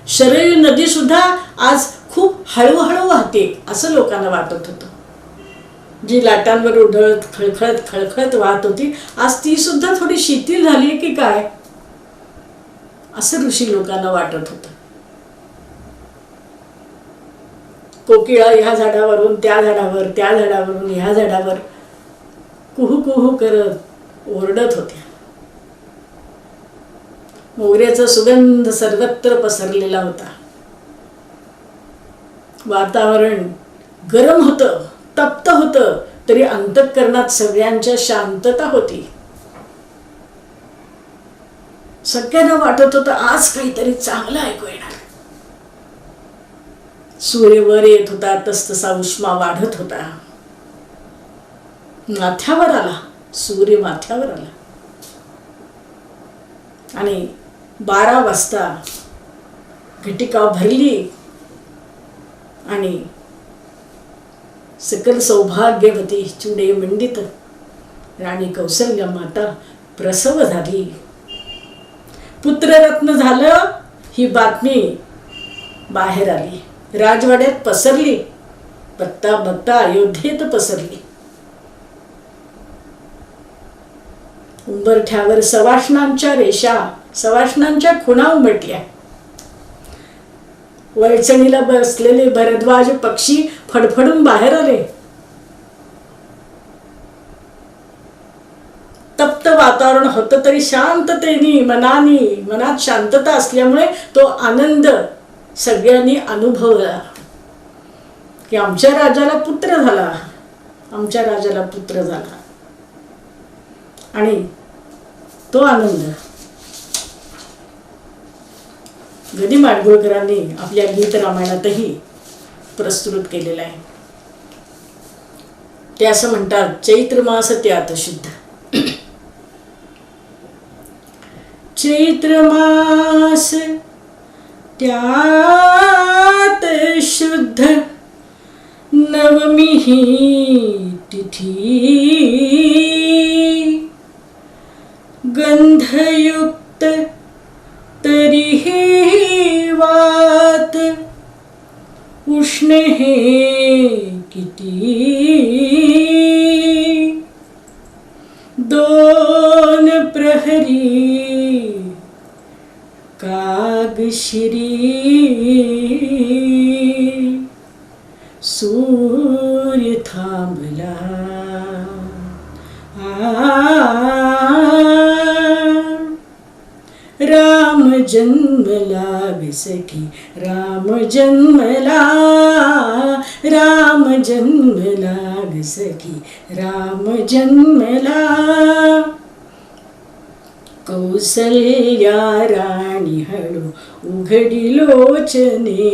शरयू नदी सुद्धा आज खूप हळूहळू वाहते असं लोकांना वाटत होतं. जी लाटांवर उधळत खळखळत खळखळत वाहत होती, आज ती सुद्धा थोडी शिथिल झाली की काय असं ऋषी लोकांना वाटत होतं. कोकिळा ह्या झाडावरून त्या झाडावर, त्या झाडावरून ह्या झाडावर कुहू कुहू करत ओरडत होत्या. मोगऱ्याचा सुगंध सर्वत्र पसरलेला होता. वातावरण गरम होतं, तप्त होतं, तरी अंतःकरणात सगळ्यांच्या शांतता होती. सगळ्यांना वाटत होतं आज काहीतरी चांगलं ऐकू येणार. सूर्य वर येत होता, तसतसा उष्मा वाढत होता. माथ्यावर आला, सूर्य माथ्यावर आला. आणि 12 वाजता घटिका भरली आणि सकल सौभाग्यवती चुडे मंडित राणी कौसल्या माता प्रसव झाली. पुत्ररत्न झालं ही बातमी बाहेर आली, राजवाड्यात पसरली, बघता बघता अयोध्येत पसरली. उंबरठ्यावर सवाष्णांच्या रेषा, सवाष्णांच्या खुणा उमटल्या. वळचणीला बसलेले भरद्वाज पक्षी फडफडून बाहेर आले. तप्त वातावरण होतं तरी शांततेने मनात शांतता असल्यामुळे तो आनंद सगळ्यांनी अनुभवला की आमच्या राजाला पुत्र झाला, आमच्या राजाला पुत्र झाला. आणि तो आनंद गदी माडगुळकरांनी आपल्या गीत रामायणातही प्रस्तुत केलेला आहे. ते असं म्हणतात, चैत्र मास त्यात शुद्ध. चैत्र मास त्यात शुद्ध, नवमी ही तिथी, गंधयुक्त तरीही वात, उष्ण हे किती. 2 प्रहरी कागशिरी, सूर्य थांबला. राम जन्मला विसठी, राम जन्मला, राम जन्मला विसठी, राम जन्मला. कौसल्या राणी हळू उघडी लोचने,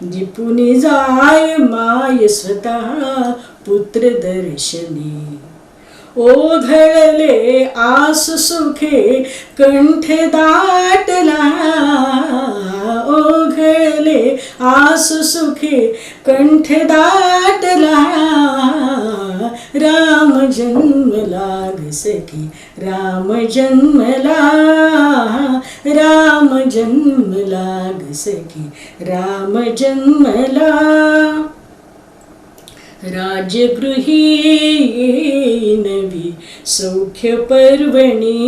दिपुनी जाय माय स्वतः पुत्र दर्शने. ओघळले आस सुखे कंठ दाटला, ओघळले आस सुखे कंठ दाटला. राम जन्मला सखी, राम जन्मला, राम जन्मला सखी, राम जन्मला. राजगृही नवी सौख्य पर्वणी,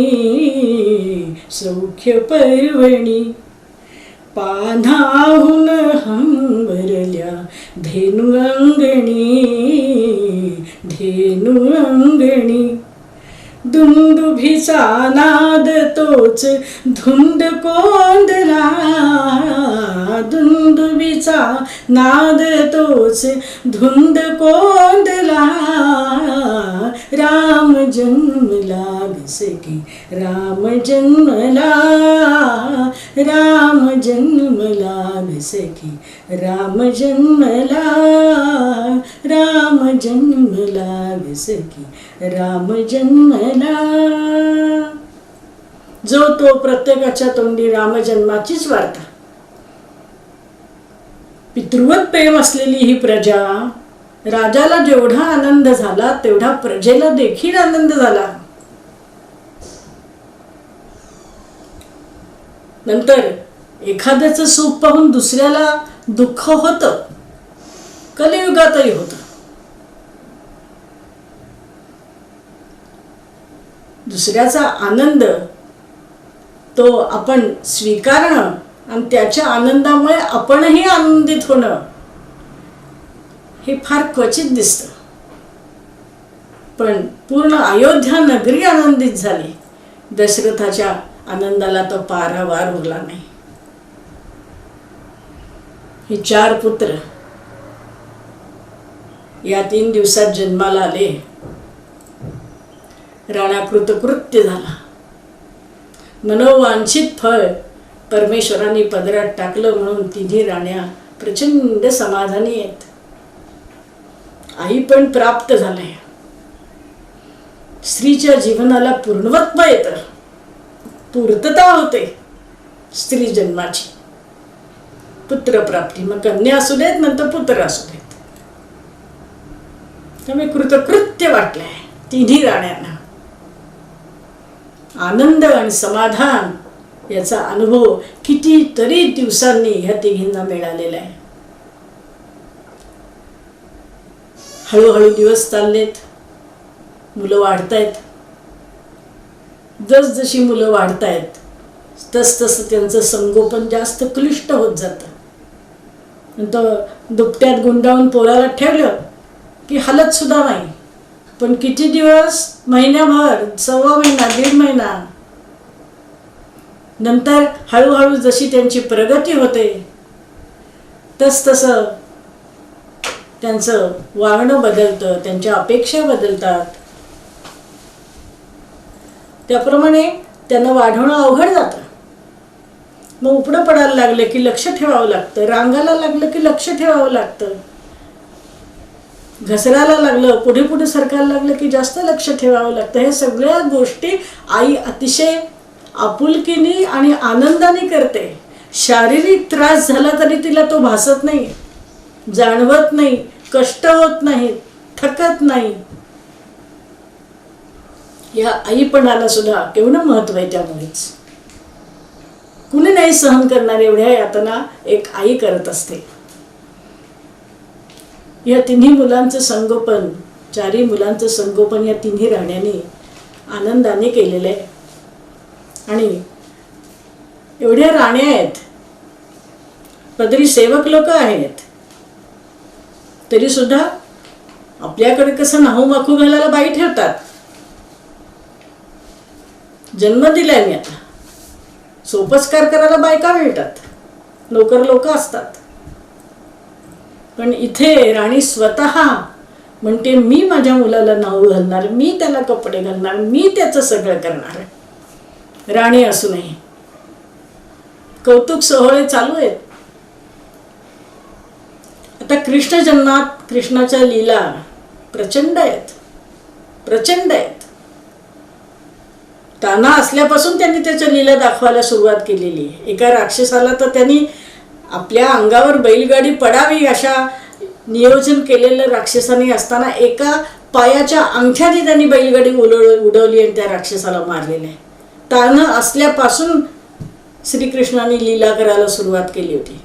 सौख्य पर्वणी. पान्हाहून हंबरल्या धेनु अंगणी दुंदुभीचा नाद तोच धुंद कोंदला, दुंदुभीचा नाद तोच धुंद कोंदला, राम जन्मला सखी राम जन्मला, राम जन्मला सखी राम जन्मला, राम जन्मला सखी राम जन्मला. जो तो प्रत्येकाच्या तोंडी रामजन्माचीच वार्ता. पितृवत प्रेम असलेली ही प्रजा, राजाला जेवढा आनंद झाला तेवढा प्रजेला देखील आनंद झाला. नंतर एखाद्याचं सुख पाहून दुसऱ्याला दुःख होतं, कलियुगातही होतं. दुसऱ्याचा आनंद तो आपण स्वीकारणं आणि त्याच्या आनंदामुळे आपणही आनंदित होणं हे फार क्वचित दिसतं. पण पूर्ण अयोध्या नगरी आनंदित झाली. दशरथाच्या आनंदाला तो पारावार उरला नाही. हे 4 पुत्र या 3 दिवसात जन्माला आले. राणा कृतकृत्य झाला. मनोवांछित फळ परमेश्वराने पदरात टाकलं म्हणून तिन्ही राण्या प्रचंड समाधानी आहेत. आई पण प्राप्त झालंय. स्त्रीच्या जीवनाला पूर्णत्व येतं, पूर्तता होते स्त्री जन्माची. पुत्रप्राप्ती, मग कन्या असू देत नंतर पुत्र असू देत. त्यामुळे कृतकृत्य वाटलंय तिन्ही राण्यांना. आनंद आणि समाधान याचा अनुभव कितीतरी दिवसांनी ह्या तिघींना मिळालेला आहे. हळूहळू दिवस चाललेत. मुलं वाढतायत. जसजशी मुलं वाढतायत तसतसं त्यांचं संगोपन जास्त क्लिष्ट होत जातं. नंतर दुपट्यात गुंडाळून पोराला ठेवलं की हालत सुद्धा नाही. पण किती दिवस, महिनाभर, 1.25 महिना, 1.5 महिना, नंतर हळूहळू जशी त्यांची प्रगती होते तसतसं त्यांचं वागणं बदलतं, त्यांच्या अपेक्षा बदलतात. त्याप्रमाणे त्यांना वाढवणं अवघड जातं. मग उपडं पडायला लागलं की लक्ष ठेवावं लागतं. रांगायला लागलं की लक्ष ठेवावं लागतं. घसरायला लागलं, पुढे पुढे सरकायला लागलं की जास्त लक्ष ठेवावं लागतं. हे सगळ्या गोष्टी आई अतिशय आपुलकीने आणि आनंदाने करते. शारीरिक त्रास झाला तरी तिला तो भासत नाही, जाणवत नाही, कष्ट होत नाही, थकत नाही. या आईपणाला सुद्धा केवढं महत्व आहे. त्यामुळेच कुणी नाही सहन करणार एवढ्या यातना एक आई करत असते. या तिन्ही मुलांचं संगोपन, 4 मुलांचं संगोपन या तिन्ही राण्यांनी आनंदाने केलेलं आहे. आणि एवढ्या राण्या आहेत, पदरी सेवक लोक आहेत, तरी सुद्धा आपल्याकडे कसं नाहूमाखू घालायला बाई ठेवतात. जन्म दिलाय मी आता, सोपस्कार करायला बायका मिळतात, नोकर लोक असतात. पण इथे राणी स्वतः म्हणते मी माझ्या मुलाला नाहू घालणार, मी त्याला कपडे घालणार, मी त्याचं सगळं करणार. राणी असूनही कौतुक सोहळे चालू आहेत. आता कृष्ण जन्मात कृष्णाच्या लीला प्रचंड आहेत, प्रचंड आहेत. ताना असल्यापासून त्यांनी त्याच्या लीला दाखवायला सुरुवात केलेली आहे. एका राक्षसाला तर त्यांनी आपल्या अंगावर बैलगाडी पडावी अशा नियोजन केलेलं राक्षसाने असताना एका पायाच्या अंगठ्याने त्यांनी बैलगाडी उडवली आणि त्या राक्षसाला मारलेलं आहे. तान असल्यापासून श्रीकृष्णाने लीला करायला सुरुवात केली होती.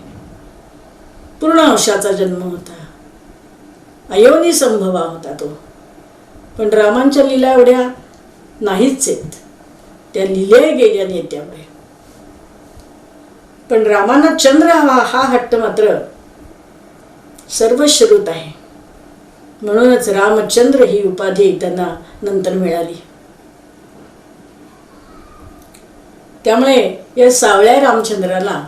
पूर्ण अंशाचा जन्म होता, अयोनी संभवा होता तो. पण रामांच्या लीला एवढ्या नाहीच आहेत, त्या लिहिल्या गेल्या नेत्यामुळे. पण रामाना चंद्र हा हट्ट मात्र सर्वश्रुत आहे. म्हणूनच रामचंद्र ही उपाधी त्यांना नंतर मिळाली. त्यामुळे या सावळ्या रामचंद्राला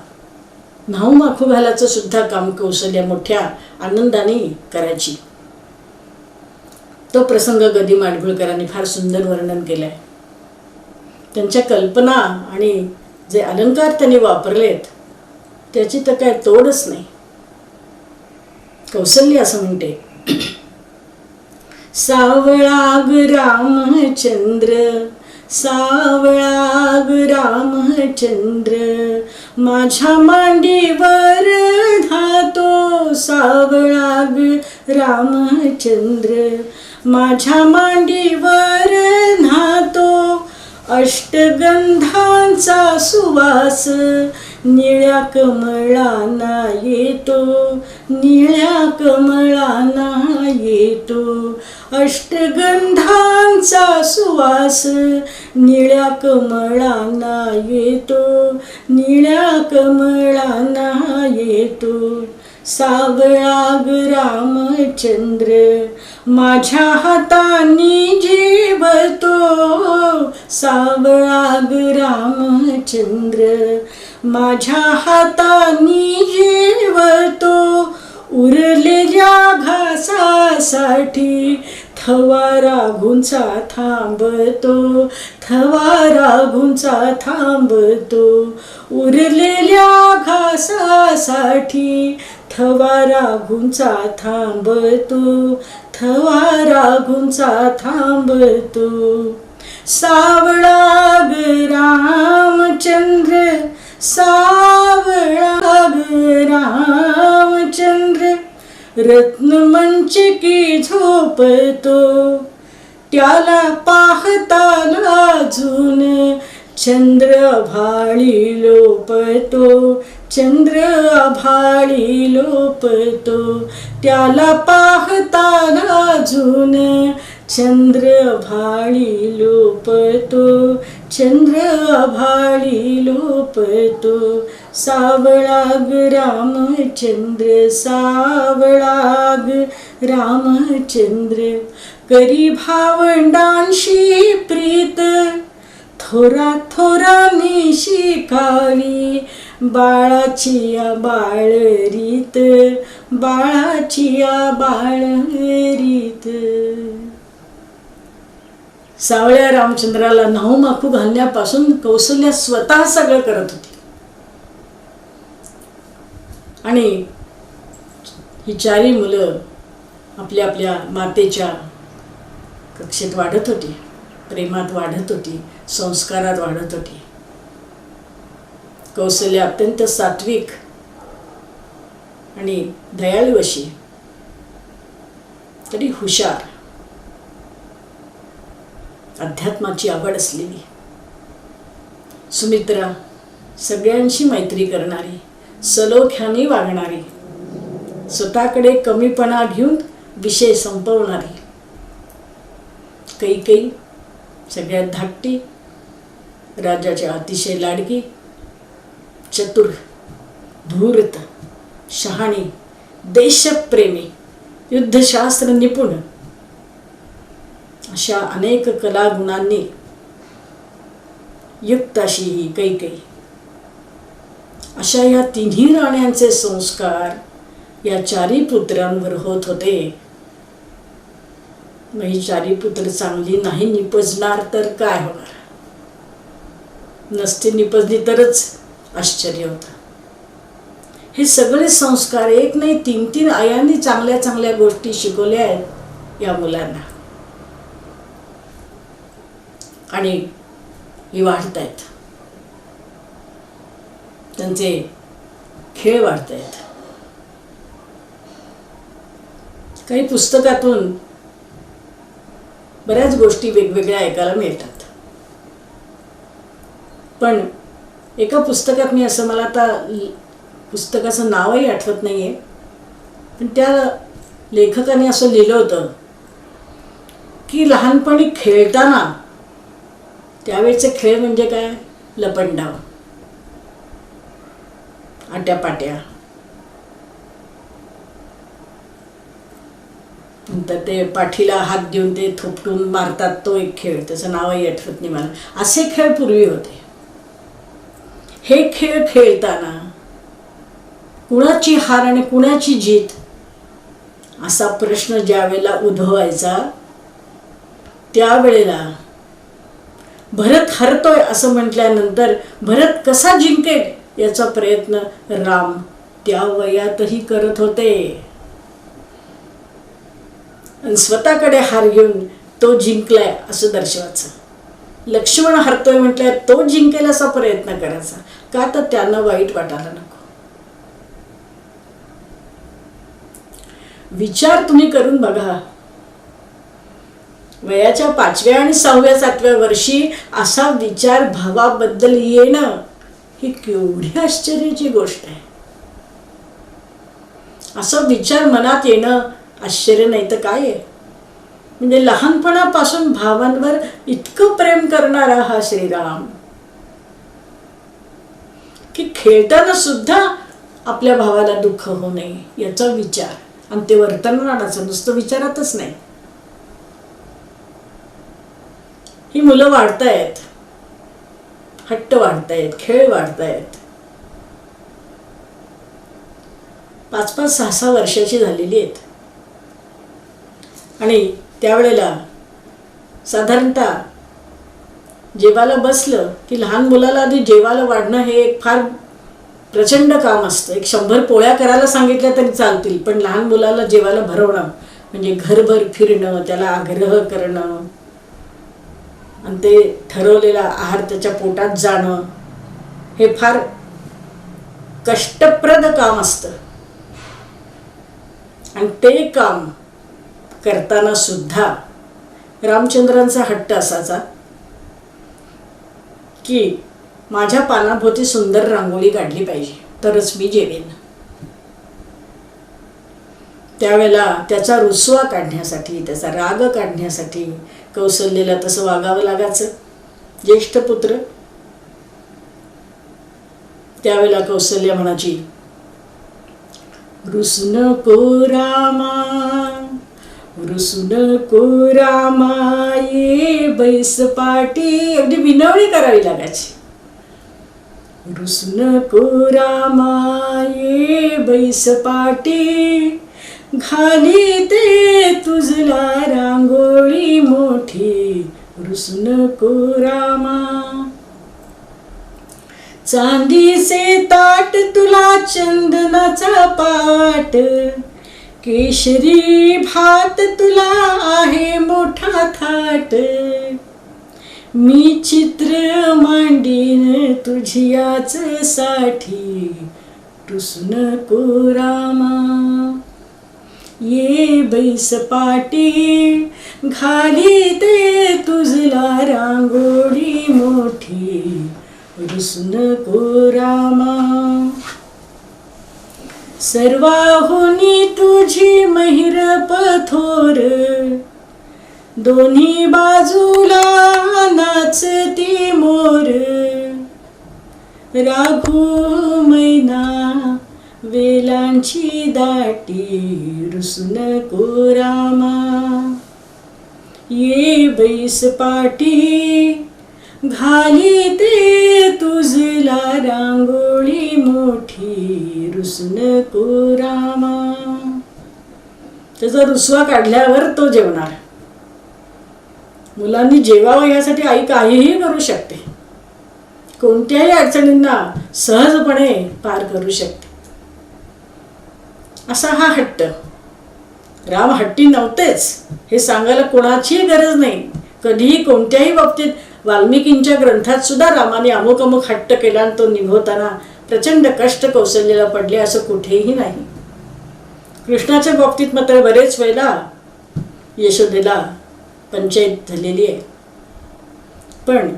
न्हाऊ माखू घालायचं सुद्धा काम कौशल्य मोठ्या आनंदाने करायची. तो प्रसंग गदी माडगुळकरांनी फार सुंदर वर्णन केलाय. त्यांच्या कल्पना आणि जे अलंकार त्यांनी वापरलेत त्याची तर काय तोडच नाही. कौसल्य असं म्हणते, सावळाग रामचंद्र, सावळाग रामचंद्र, माझ्या मांडीवर धातो. सावळाग रामचंद्र, माझ्या मांडीवर धातो. अष्टगंधांचा सुवास निळ्या कमळाना येतो, निळ्या कमळाना येतो. अष्टगंधांचा सुवास निळ्या कमळाना येतो, निळ्या कमळाना येतो. सावळाग रामचंद्र, माझ्या हातानी जेवतो. सावळाग रामचंद्र, माझ्या हातानी जेवतो. उरलेल्या घासासाठी थवा राघूंचा थांबतो, थवा राघूंचा थांबतो. उरलेल्या घासासाठी थवा राघूंचा थांबतो, थवा राघूंचा थांबतो. सावळाग रामचंद्र, सावळाग रामचंद्र, रत्नमंचकी झोपतो. त्याला पाहता लाजून चंद्र आभाळी लोपतो, चंद्र आभाळी लोपतो. त्याला पाहता लाजून चंद्र आभाळी लोपतो, चंद्र आभाळी लोपतो. सावळाग रामचंद्र, सावळाग रामचंद्र, करी भावंडांशी प्रीत. थोरा थोरांनी शिकावी बाळाची या बाळरीत, बाळाची या बाळरीत. सावळ्या रामचंद्राला न्हाऊ माखू घालण्यापासून कौसल्या स्वतः सगळं करत होती. आणि ही चारी मुलं आपल्या आपल्या मातेच्या कक्षेत वाढत होती, प्रेमात वाढत होती, संस्कारात वाढत होती. कौसल्या अत्यंत सात्विक आणि दयाळू अशी, तरी हुशार, अध्यात्माची आवड असलेली. सुमित्रा सगळ्यांशी मैत्री करणारी, सलोख्याने वागणारी, स्वतःकडे कमीपणा घेऊन विषय संपवणारी. कैकेयी सगळ्यात धाकटी, राजाच्या अतिशय लाडकी, चतुर, धूर्त, शहाणी, देशप्रेमी, युद्धशास्त्र निपुण, अशा अनेक कलागुणांनी युक्त अशी ही कैकेयी. अशा या तिन्ही राण्यांचे संस्कार या चारी पुत्रांवर होत होते. मग ही चारी पुत्र चांगली नाही निपजणार तर काय होणार? नसते निपजली तरच आश्चर्य होतं. हे सगळे संस्कार एक नाही 3-3 आयांनी चांगल्या चांगल्या गोष्टी शिकवल्या आहेत या मुलांना. आणि ही वाढतायत, त्यांचे खेळ वाढतायत. काही पुस्तकातून बऱ्याच गोष्टी वेगवेगळ्या ऐकायला मिळतात. पण एका पुस्तकात मी असं, मला आता पुस्तकाचं नावही आठवत नाही आहे, पण त्या लेखकाने असं लिहिलं होतं की लहानपणी खेळताना, त्यावेळेचे खेळ म्हणजे काय, लपंडाव, आट्यापाट्या. नंतर ते पाठीला हात देऊन ते थोपटून मारतात तो एक खेळ, त्याचं नावही आठवत नाही मला. असे खेळ पूर्वी होते. हे खेळ खेळताना कुणाची हार आणि कुणाची जीत असा प्रश्न ज्या वेळेला उद्भवायचा, त्यावेळेला भरत हरतोय असं म्हटल्यानंतर भरत कसा जिंकेल याचा प्रयत्न राम त्या वयातही करत होते. आणि स्वतःकडे हार घेऊन तो जिंकलाय असं दर्शवायचं. लक्ष्मण हरतोय म्हटल्यावर तो जिंकेल असा प्रयत्न करायचा. का तर त्यांना वाईट वाटायला नको. विचार तुम्ही करून बघा, वयाच्या 5व्या आणि 6व्या 7व्या वर्षी असा विचार भावाबद्दल येणं ही केवढी आश्चर्याची गोष्ट आहे. असा विचार मनात येणं आश्चर्य नाही तर काय आहे. म्हणजे लहानपणापासून भावांवर इतकं प्रेम करणारा हा श्रीराम की खेळताना सुद्धा आपल्या भावाला दुःख होऊ नये याचा विचार, आणि ते वर्तनाचं नुसतं विचारातच नाही. ही मुलं वाढतायत, हट्ट वाढतायत, खेळ वाढतायत. 5-5, 6-6 वर्षाची झालेली आहेत. आणि त्यावेळेला साधारणतः जेवायला बसलं की लहान मुलाला आधी जेवायला वाढणं हे एक फार प्रचंड काम असतं. 100 पोळ्या करायला सांगितल्या तरी चालतील, पण लहान मुलाला जेवायला भरवणं म्हणजे घरभर फिरणं, त्याला आग्रह करणं आणि ते ठरवलेला आहार त्याच्या पोटात जाणं हे फार कष्टप्रद काम असतं. आणि ते काम करताना सुद्धा रामचंद्रांचा हट्ट असायचा की माझ्या पानाभोवती सुंदर रांगोळी काढली पाहिजे तरच मी जेवेन. त्यावेळेला त्याचा रुसवा काढण्यासाठी, त्याचा राग काढण्यासाठी कौशल्याला तसं वागावं लागायचं. ज्येष्ठ पुत्र. त्यावेळेला कौशल्या म्हणायची, रुसू नको रामा, रुसू नको रामा, ये बैस पाटी. अगदी विनवणी करावी लागायची. रुसू नको रामा, ये बैस पाटी, घाली ते तुझला रांगोळी मोठी. रुसू नको रामा, चांदीचे ताट तुला चंदनाचा पाट, केशरी भात तुला आहे मोठा थाट, मी चित्र मांडीन तुझियाच साठी. रुसू नको रामा, ये बैस पाटी, घाली ते तुझला रांगोळी मोठी. रुसू नको रामा, सर्वाहुनी तुझी महिर पथोर, दोन्ही बाजूला नाचती मोर, राघू मैना वेलांची दाटी. रुसू नको रामा, ये बैस पाटी, घाली ते तुझला रांगोळी मोठी. रुसू नको रामा. त्याचा रुसवा काढल्यावर तो जेवणार. मुलांनी जेवावं यासाठी आई काहीही करू शकते, कोणत्याही अडचणींना सहजपणे पार करू शकते. असा हा हट्ट. राम हट्टी नव्हतेच हे सांगायला कोणाचीही गरज नाही. कधीही कोणत्याही बाबतीत वाल्मिकींच्या ग्रंथात सुद्धा रामाने अमुक अमुक हट्ट केला आणि तो निभवताना प्रचंड कष्ट कौशल्याला पडले असं कुठेही नाही. कृष्णाच्या बाबतीत मात्र बरेच वेळेला यशोदेला पंचायत झालेली आहे, पण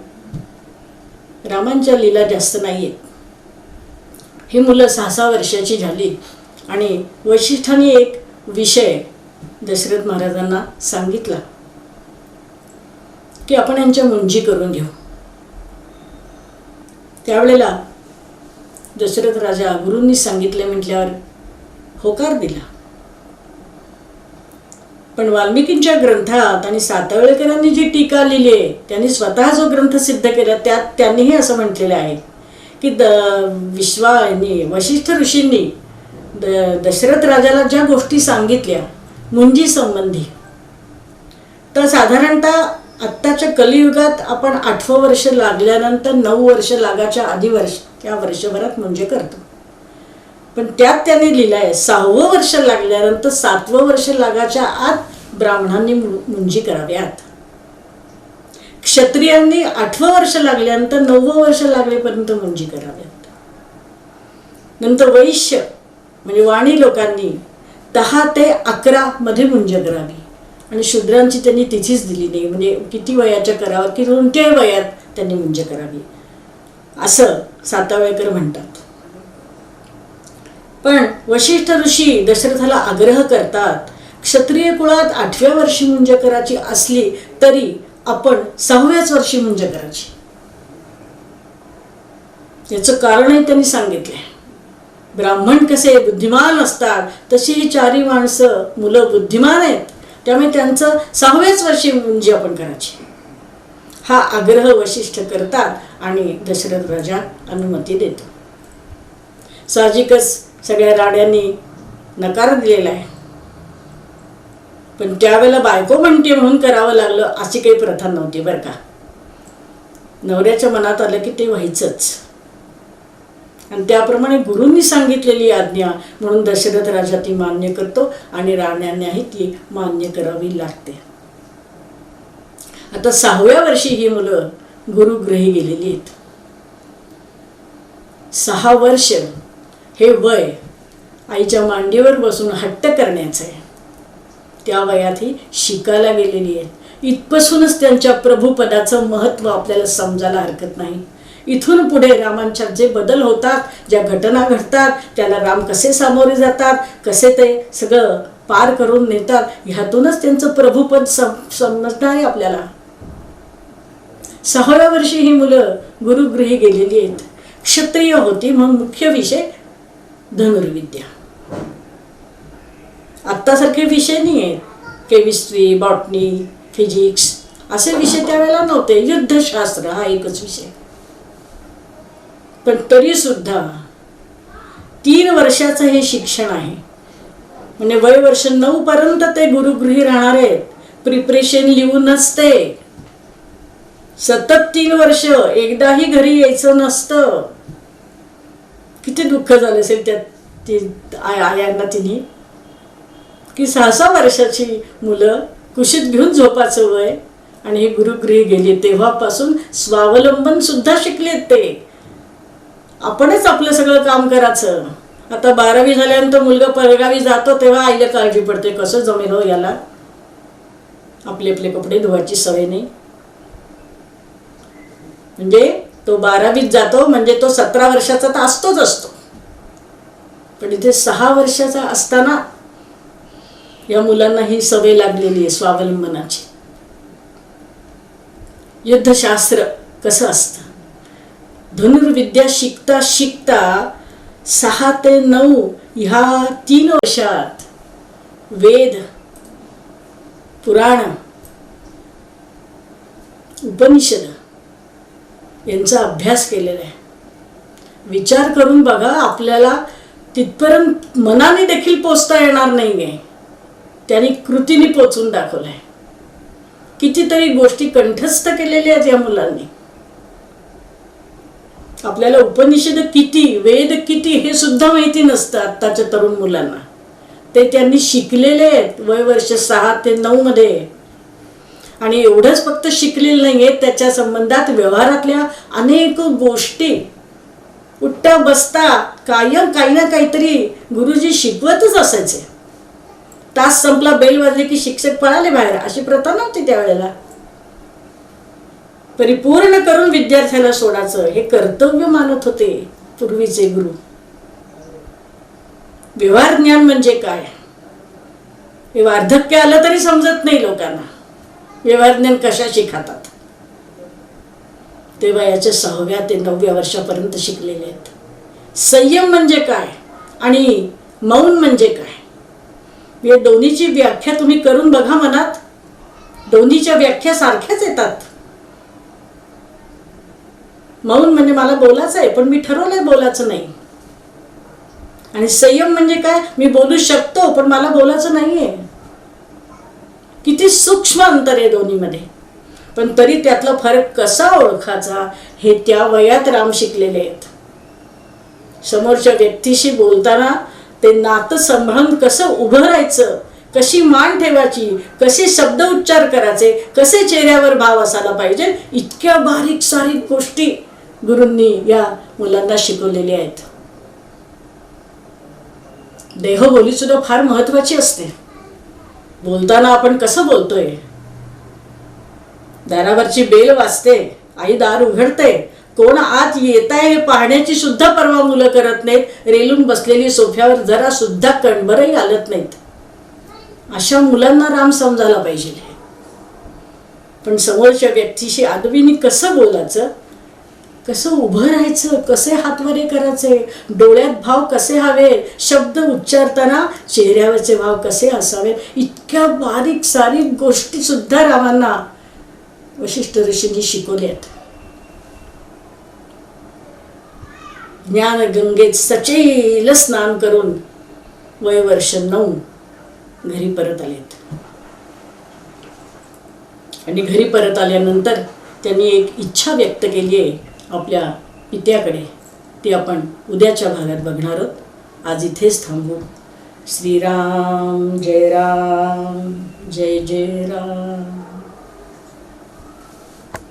रामांच्या लीला जास्त नाही आहेत. ही मुलं 6-6 वर्षाची झाली आणि वशिष्ठांनी एक विषय दशरथ महाराजांना सांगितला की आपण यांच्या मुंजी करून घेऊ. त्यावेळेला दशरथ राजा गुरूंनी सांगितले म्हटल्यावर होकार दिला. पण वाल्मिकींच्या ग्रंथात आणि सातवळेकरांनी जी टीका लिहिली आहे, त्यांनी स्वतः जो ग्रंथ सिद्ध केला त्यात त्यांनीही असं म्हटलेलं आहे की वशिष्ठ ऋषींनी दशरथ राजाला ज्या गोष्टी सांगितल्या मुंजी संबंधी, तर साधारणतः आत्ताच्या कलियुगात आपण 8वं वर्ष लागल्यानंतर 9 वर्ष लागायच्या आधी त्या वर्षभरात मुंजे करतो. पण त्यात त्यांनी लिहिलं आहे 6वं वर्ष लागल्यानंतर 7वं वर्ष लागायच्या आत ब्राह्मणांनी मुंजी कराव्यात. क्षत्रियांनी 8वं वर्ष लागल्यानंतर 9वं वर्ष लागलेपर्यंत मुंजी कराव्यात. नंतर वैश्य म्हणजे वाणी लोकांनी 10 ते 11 मध्ये मुंज करावी. आणि शूद्रांची त्यांनी तिथीच दिली नाही, म्हणजे किती वयाच्या करावं की कोणत्याही वयात त्यांनी मुंज करावी असं सातवळेकर म्हणतात. पण वशिष्ठ ऋषी दशरथाला आग्रह करतात, क्षत्रिय कुळात 8व्या वर्षी मुंज करायची असली तरी आपण 6व्याच वर्षी मुंज करायची. याचं कारणही त्यांनी सांगितलंय. ब्राह्मण कसे बुद्धिमान असतात तशी ही 4ही माणसं मुलं बुद्धिमान आहेत, त्यामुळे त्यांचं 6व्याच वर्षी मुंजी आपण करायची हा आग्रह वशिष्ठ करतात आणि दशरथ राजा अनुमती देतो. साहजिकच सगळ्या राड्यांनी नकार दिलेला आहे, पण त्यावेळेला बायको म्हणते म्हणून करावं लागलं अशी काही प्रथा नव्हती बरं का. नवऱ्याच्या मनात आलं की ते व्हायचंच, आणि त्याप्रमाणे गुरूंनी सांगितलेली आज्ञा म्हणून दशरथ राजा ती मान्य करतो आणि राण्यांनाही ती मान्य करावी लागते. आता 6व्या वर्षी ही मुलं गुरुगृही गेलेली आहेत. 6 वर्ष हे वय आईच्या मांडीवर बसून हट्ट करण्याचं आहे. त्या वयात ही शिकायला गेलेली आहेत. इथपासूनच त्यांच्या प्रभुपदाचं महत्त्व आपल्याला समजायला हरकत नाही. इथून पुढे रामांच्या जे बदल होतात, ज्या घटना घडतात, त्याला राम कसे सामोरे जातात, कसे ते सगळं पार करून नेतात, ह्यातूनच त्यांचं प्रभुपद समजणार आहे आपल्याला. 6व्या वर्षी ही मुलं गुरुगृही गेलेली आहेत. क्षत्रिय होती म्हणून मुख्य विषय धनुर्विद्या. आत्तासारखे विषय नाही आहेत, केमिस्ट्री, बॉटनी, फिजिक्स असे विषय त्यावेळेला नव्हते. युद्धशास्त्र हा एकच विषय. पण तरी सुद्धा 3 वर्षाचं हे शिक्षण आहे, म्हणजे वय वर्ष 9 पर्यंत ते गुरुगृही राहणार आहेत. प्रिपरेशन लिहून नसते, सतत 3 वर्ष एकदाही घरी यायचं नसतं. किती दुःख झालं असेल त्यात आयांना तिने की 6-6 वर्षाची मुलं कुशीत घेऊन झोपाचं वय आणि हे गुरुगृही गेली. तेव्हापासून स्वावलंबन सुद्धा शिकलेत ते. आपणच आपलं सगळं काम करायचं. आता 12वी झाल्यानंतर मुलगा परगावी जातो तेव्हा आईला काळजी पडते, कसं जमेल हो याला, आपले आपले कपडे धुवायची सवय नाही. म्हणजे तो 12वीत जातो म्हणजे तो 17 वर्षाचा तर असतो. पण इथे 6 वर्षाचा असताना या मुलांना ही सवय लागलेली आहे स्वावलंबनाची. युद्धशास्त्र कसं असतं, धनुर्विद्या शिकता शिकता 6 ते 9 ह्या 3 वर्षात वेद, पुराण, उपनिषद यांचा अभ्यास केलेला आहे. विचार करून बघा, आपल्याला तिथपर्यंत मनाने देखील पोचता येणार नाही आहे, त्यांनी कृतीने पोचून दाखवलं आहे. कितीतरी गोष्टी कंठस्थ केलेल्या आहेत या मुलांनी. आपल्याला उपनिषद किती, वेद किती हे सुद्धा माहिती नसतं आत्ताच्या तरुण मुलांना. ते त्यांनी शिकलेले आहेत वय वर्ष 6 ते 9 मध्ये. आणि एवढंच फक्त शिकलेलं नाही आहे, त्याच्या संबंधात व्यवहारातल्या अनेक गोष्टी उठता बसता कायम काही ना काहीतरी गुरुजी शिकवतच असायचे. तास संपला, बेल वाजली की शिक्षक पळाले बाहेर, अशी प्रथा नव्हती त्यावेळेला. परिपूर्ण करून विद्यार्थ्याला सोडायचं हे कर्तव्य मानत होते पूर्वीचे गुरु. व्यवहार ज्ञान म्हणजे काय हे वार्धक्य आलं तरी समजत नाही लोकांना. व्यवहार ज्ञान कशाशी खातात ते वयाच्या 6व्या ते 9व्या वर्षापर्यंत शिकलेले आहेत. संयम म्हणजे काय आणि मौन म्हणजे काय, या दोन्हीची व्याख्या तुम्ही करून बघा मनात. दोन्हीच्या व्याख्या सारख्याच येतात. मौन म्हणजे मला बोलायचं आहे पण मी ठरवलंय बोलायचं नाही. आणि संयम म्हणजे काय, मी बोलू शकतो पण मला बोलायचं नाहीये. किती सूक्ष्म अंतर आहे दोन्हीमध्ये. पण तरी त्यातला फरक कसा ओळखायचा हे त्या वयात राम शिकलेले आहेत. समोरच्या व्यक्तीशी बोलताना ते नातं सांभाळून कसं उभं राहायचं, कशी मान ठेवायची, कसे शब्द उच्चार करायचे, कसे चेहऱ्यावर भाव असायला पाहिजे, इतक्या बारीक सारीक गोष्टी गुरूंनी या मुलांना शिकवलेल्या आहेत. देहबोली सुद्धा फार महत्वाची असते. बोलताना आपण कसं बोलतोय, दारावरची बेल वाजते, आई दार उघडते, कोण आत येत आहे हे पाहण्याची सुद्धा पर्वा मुलं करत नाहीत. रेलून बसलेली सोफ्यावर जरा सुद्धा कणभरही घालत नाहीत. अशा मुलांना राम समजायला पाहिजे. पण समोरच्या व्यक्तीशी आदबीने कसं बोलायचं, कसं उभं राहायचं, कसे हातवरे करायचे, डोळ्यात भाव कसे हवे, शब्द उच्चारताना चेहऱ्यावरचे भाव कसे असावे, इतक्या बारीक सारीक गोष्टी सुद्धा रामांना वशिष्ठ ऋषींनी शिकवल्यात. ज्ञान गंगेत सचैल स्नान करून वय वर्ष 9 घरी परत आलेत. आणि घरी परत आल्यानंतर त्यांनी एक इच्छा व्यक्त केली आहे आपल्या पित्याकडे. ती आपण उद्याच्या भागात बघणार आहोत. आज इथेच थांबू. श्रीराम जय राम, जय जय राम.